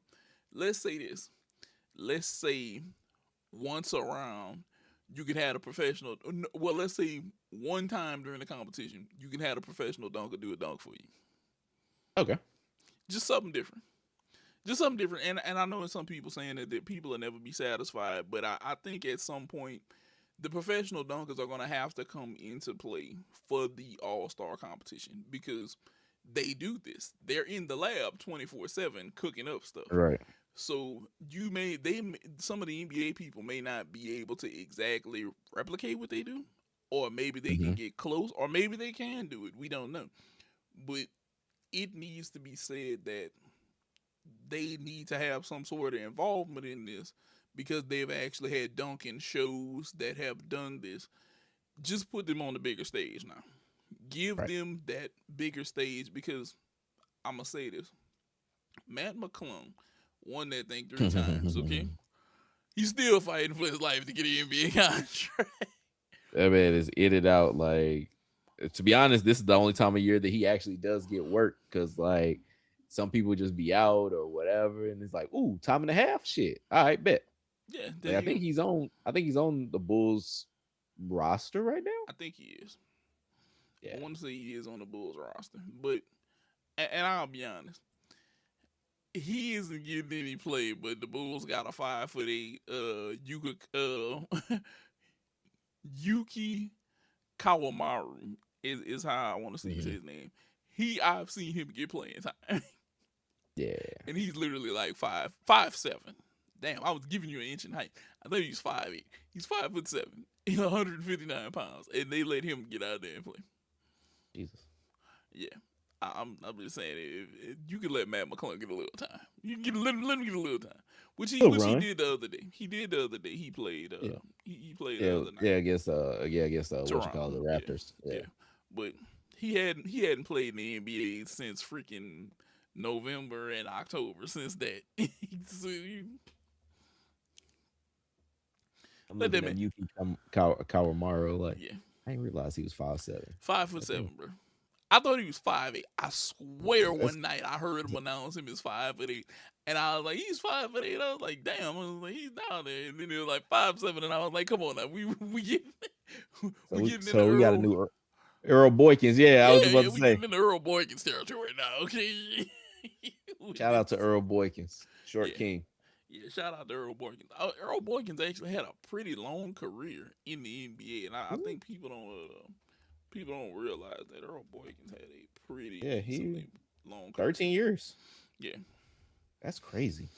let's say this. Let's say once around you can have a professional. Well, let's say one time during the competition you can have a professional dunker do a dunk for you. Okay. Just something different. Just something different. And I know some people saying that people will never be satisfied, but I think at some point the professional dunkers are going to have to come into play for the All Star competition because they do this. They're in the lab 24/7 cooking up stuff. Right. So some of the NBA people may not be able to exactly replicate what they do, or maybe they Mm-hmm. can get close, or maybe they can do it. We don't know, but it needs to be said that they need to have some sort of involvement in this because they've actually had dunking shows that have done this. Just put them on the bigger stage now. Give Right. them that bigger stage because I'm gonna say this: Matt McClung won that thing 3 times. Okay, he's still fighting for his life to get an NBA contract. That man is in and out. Like, to be honest, this is the only time of year that he actually does get work because, like, some people just be out or whatever, and it's like, ooh, time and a half, shit. All right, bet. Yeah, there Like, I you think go. he's on. I think he's on the Bulls roster right now. I think he is. I Yeah. want to say he is on the Bulls roster, but and I'll be honest, he isn't getting any play. But the Bulls got a 5'8" Yuki Kawamaru is how I want to say Mhm. his name. I've seen him get playing time, Yeah. and he's literally like 5'7". Damn, I was giving you an inch in height. I thought he was 5'8". He's 5'7". He's 159 pounds, and they let him get out there and play. Jesus. Yeah, I'm just saying if you can let Matt McClung get a little time. You can let him get a little time, which he He'll which he run. did the other day. He did the other day. He played Yeah. he played the Yeah. other night. Yeah. I guess what you call Toronto. the Yeah, Raptors. Yeah. yeah. But he hadn't played in the NBA since freaking November and October. Since that, so I'm let looking that at man. Yuki Kawamaro. Like, Yeah, I didn't realize he was 5'7". 5'7", bro. I thought he was 5'8". I swear one night I heard him announce him as 5'8", and I was like, he's 5'8". I was like, damn. I was like, he's down there, and then he was like 5'7", and I was like, come on now, we getting we getting into So we got a Earl. new Earl Boykins. Yeah, I was Yeah, about yeah, to we say. getting into Earl Boykins territory now. Okay. Shout out to Earl Boykins, Short Yeah, King. yeah. Shout out to Earl Boykins. Earl Boykins actually had a pretty long career in the NBA, and I Mhm. think people don't realize that Earl Boykins had a pretty Yeah, he decently long career. 13 years. Yeah. That's crazy.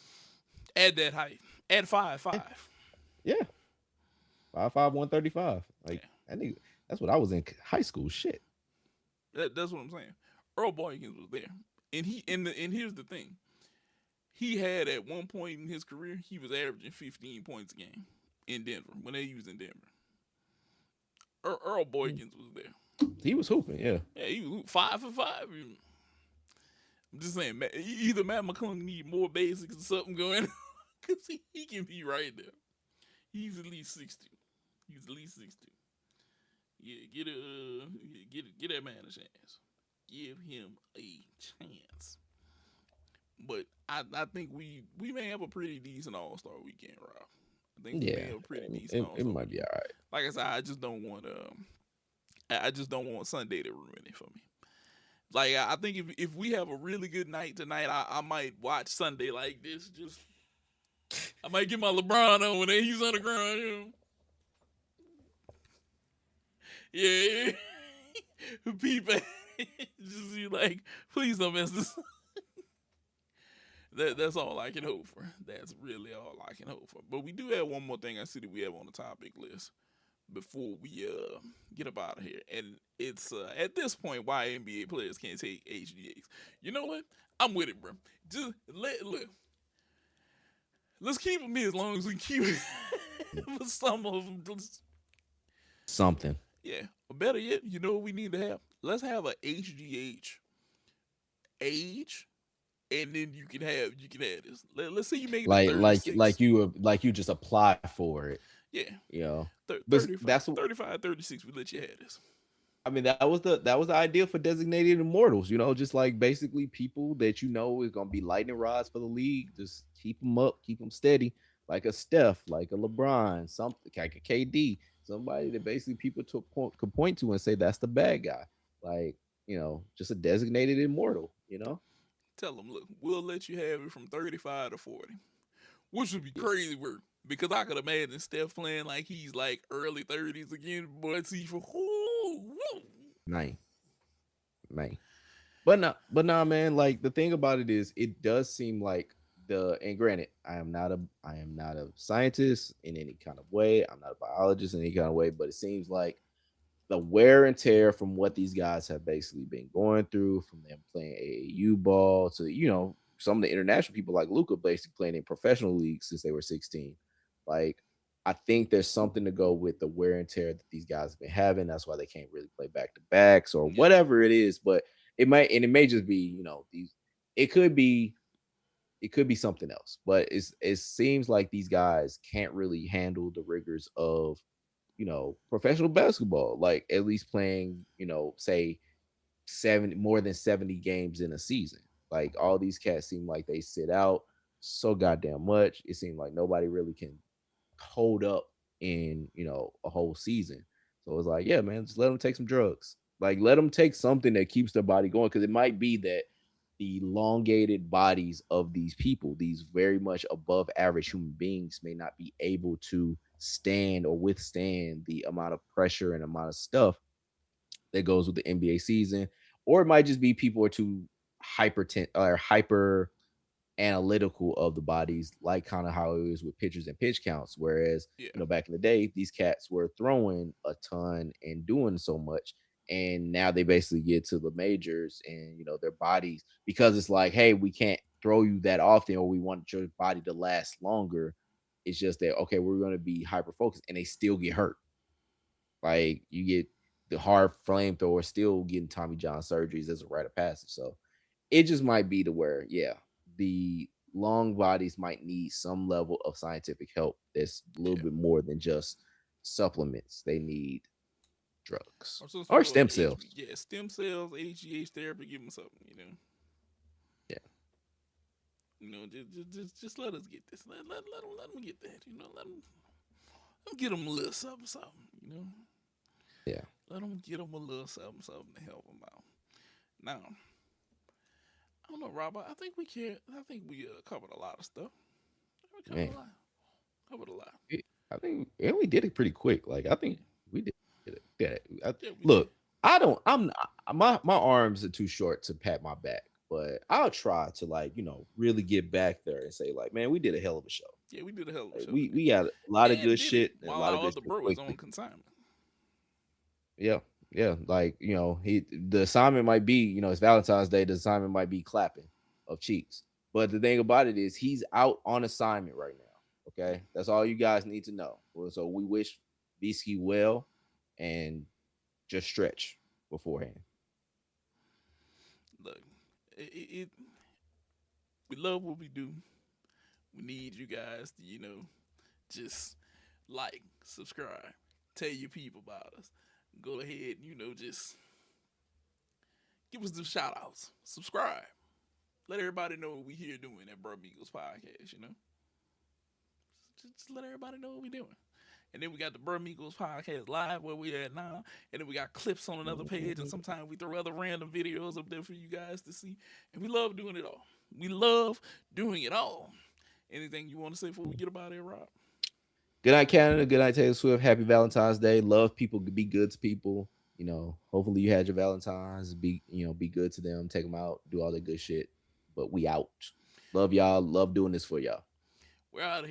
At that height. At 5'5". Yeah, yeah. 5'5", 135. Yeah. Like I think that's what I was in high school. Shit. That's what I'm saying. Earl Boykins was there. And here's the thing. He had at one point in his career, he was averaging 15 points a game in Denver when they was in Denver. Earl Boykins was there. He was hooping. Yeah. Yeah, he was 5 for 5. I'm just saying, either Matt McClung need more basics or something going on because he can be right there. He's at least 6'2". He's at least 6'2". Yeah, get that man a chance. Give him a chance. But I think we may have a pretty decent All Star weekend, Rob. I think we may Yeah, have a pretty decent it, All it Star might be weekend. all right. Like I said, I just don't want I just don't want Sunday to ruin it for me. Like I think if we have a really good night tonight, I might watch Sunday like this. Just I might get my LeBron on when he's on the ground. Yeah, people just be like, please don't mess this. That's all I can hope for. That's really all I can hope for. But we do have one more thing I see that we have on the topic list before we get up out of here, and it's at this point why NBA players can't take HGH. You know what? I'm with it, bro. Just look. Let's keep them here as long as we keep it. For some of them, Something. yeah. Or better yet, you know what we need to have? Let's have a HGH age, and then you can have this. Let's say you make it to Like like 36. like you just apply for it, Yeah, you know. But 35, that's what 35, 36. We let you have this. I mean. That was the idea for designated immortals. You know, just like basically people that you know is gonna be lightning rods for the league. Just keep them up, keep them steady, like a Steph, like a LeBron, something like a KD, somebody that basically people could point to and say that's the bad guy. Like, just a designated immortal. You know. Tell them, look, we'll let you have it from 35 to 40, which would be Yeah. crazy work. Because I could imagine Steph playing like he's like early 30s again, but see for Man, man. But no, man. Like the thing about it is, it does seem like and granted, I am not a scientist in any kind of way. I'm not a biologist in any kind of way, but it seems like the wear and tear from what these guys have basically been going through, from them playing AAU ball to some of the international people like Luca basically playing in professional leagues since they were 16. Like, I think there's something to go with the wear and tear that these guys have been having. That's why they can't really play back to backs or yeah, whatever it is. But it may just be these. It could be something else. But it seems like these guys can't really handle the rigors of professional basketball, like at least playing, say 70 more than 70 games in a season. Like all these cats seem like they sit out so goddamn much. It seems like nobody really can hold up in, a whole season. So it's like, yeah, man, just let them take some drugs. Like let them take something that keeps their body going, because it might be that the elongated bodies of these people, these very much above average human beings, may not be able to stand or withstand the amount of pressure and amount of stuff that goes with the NBA season. Or it might just be people are too hyper analytical of the bodies, like kind of how it is with pitchers and pitch counts. Whereas, yeah, back in the day, these cats were throwing a ton and doing so much. And now they basically get to the majors and, their bodies, because it's like, hey, we can't throw you that often, or we want your body to last longer. It's just that, okay, we're going to be hyper focused, and they still get hurt. Like you get the hard flamethrower still getting Tommy John surgeries as a rite of passage. So it just might be to where, yeah, the long bodies might need some level of scientific help that's a little yeah. bit more than just supplements. They need drugs Or some or sort of stem cells. yeah, stem cells, HGH therapy, give them something. Yeah. Just let us get this. Let them get that. Let them get them a little something, something. Yeah. Let them get them a little something, something to help them out. Now, I don't know, Robert. I think we can. I think we covered a lot of stuff. We covered Man. a lot. Covered a lot. I think, and we did it pretty quick. Like I think we did it. Yeah. Yeah, we did. Look, I don't. My arms are too short to pat my back, but I'll try to really get back there and say like, man, we did a hell of a show. Yeah, we did a hell of a Like, show we today. got a lot of And good did it shit and a while lot of our good other shit bro is on quickly. consignment. Yeah, yeah. Like the assignment might be it's Valentine's Day. The assignment might be clapping of cheeks, but the thing about it is he's out on assignment right now. Yeah. Okay, that's all you guys need to know. So we wish Bisky well, and just stretch beforehand. Look, it we love what we do. We need you guys to, just like, subscribe, tell your people about us. Go ahead, just give us the shout outs. Subscribe. let everybody know what we here doing at Bro Beagles Podcast. Just let everybody know what we doing. And then we got the Bro Beagles Podcast Live where we at now. And then we got clips on another page. And sometimes we throw other random videos up there for you guys to see. And we love doing it all. We love doing it all. Anything you want to say before we get about it, Rob? Good night, Canada. Good night, Taylor Swift. Happy Valentine's Day. Love people. Be good to people. Hopefully you had your Valentines. Be good to them. Take them out. Do all that good shit. But we out. Love y'all. Love doing this for y'all. We're out of here.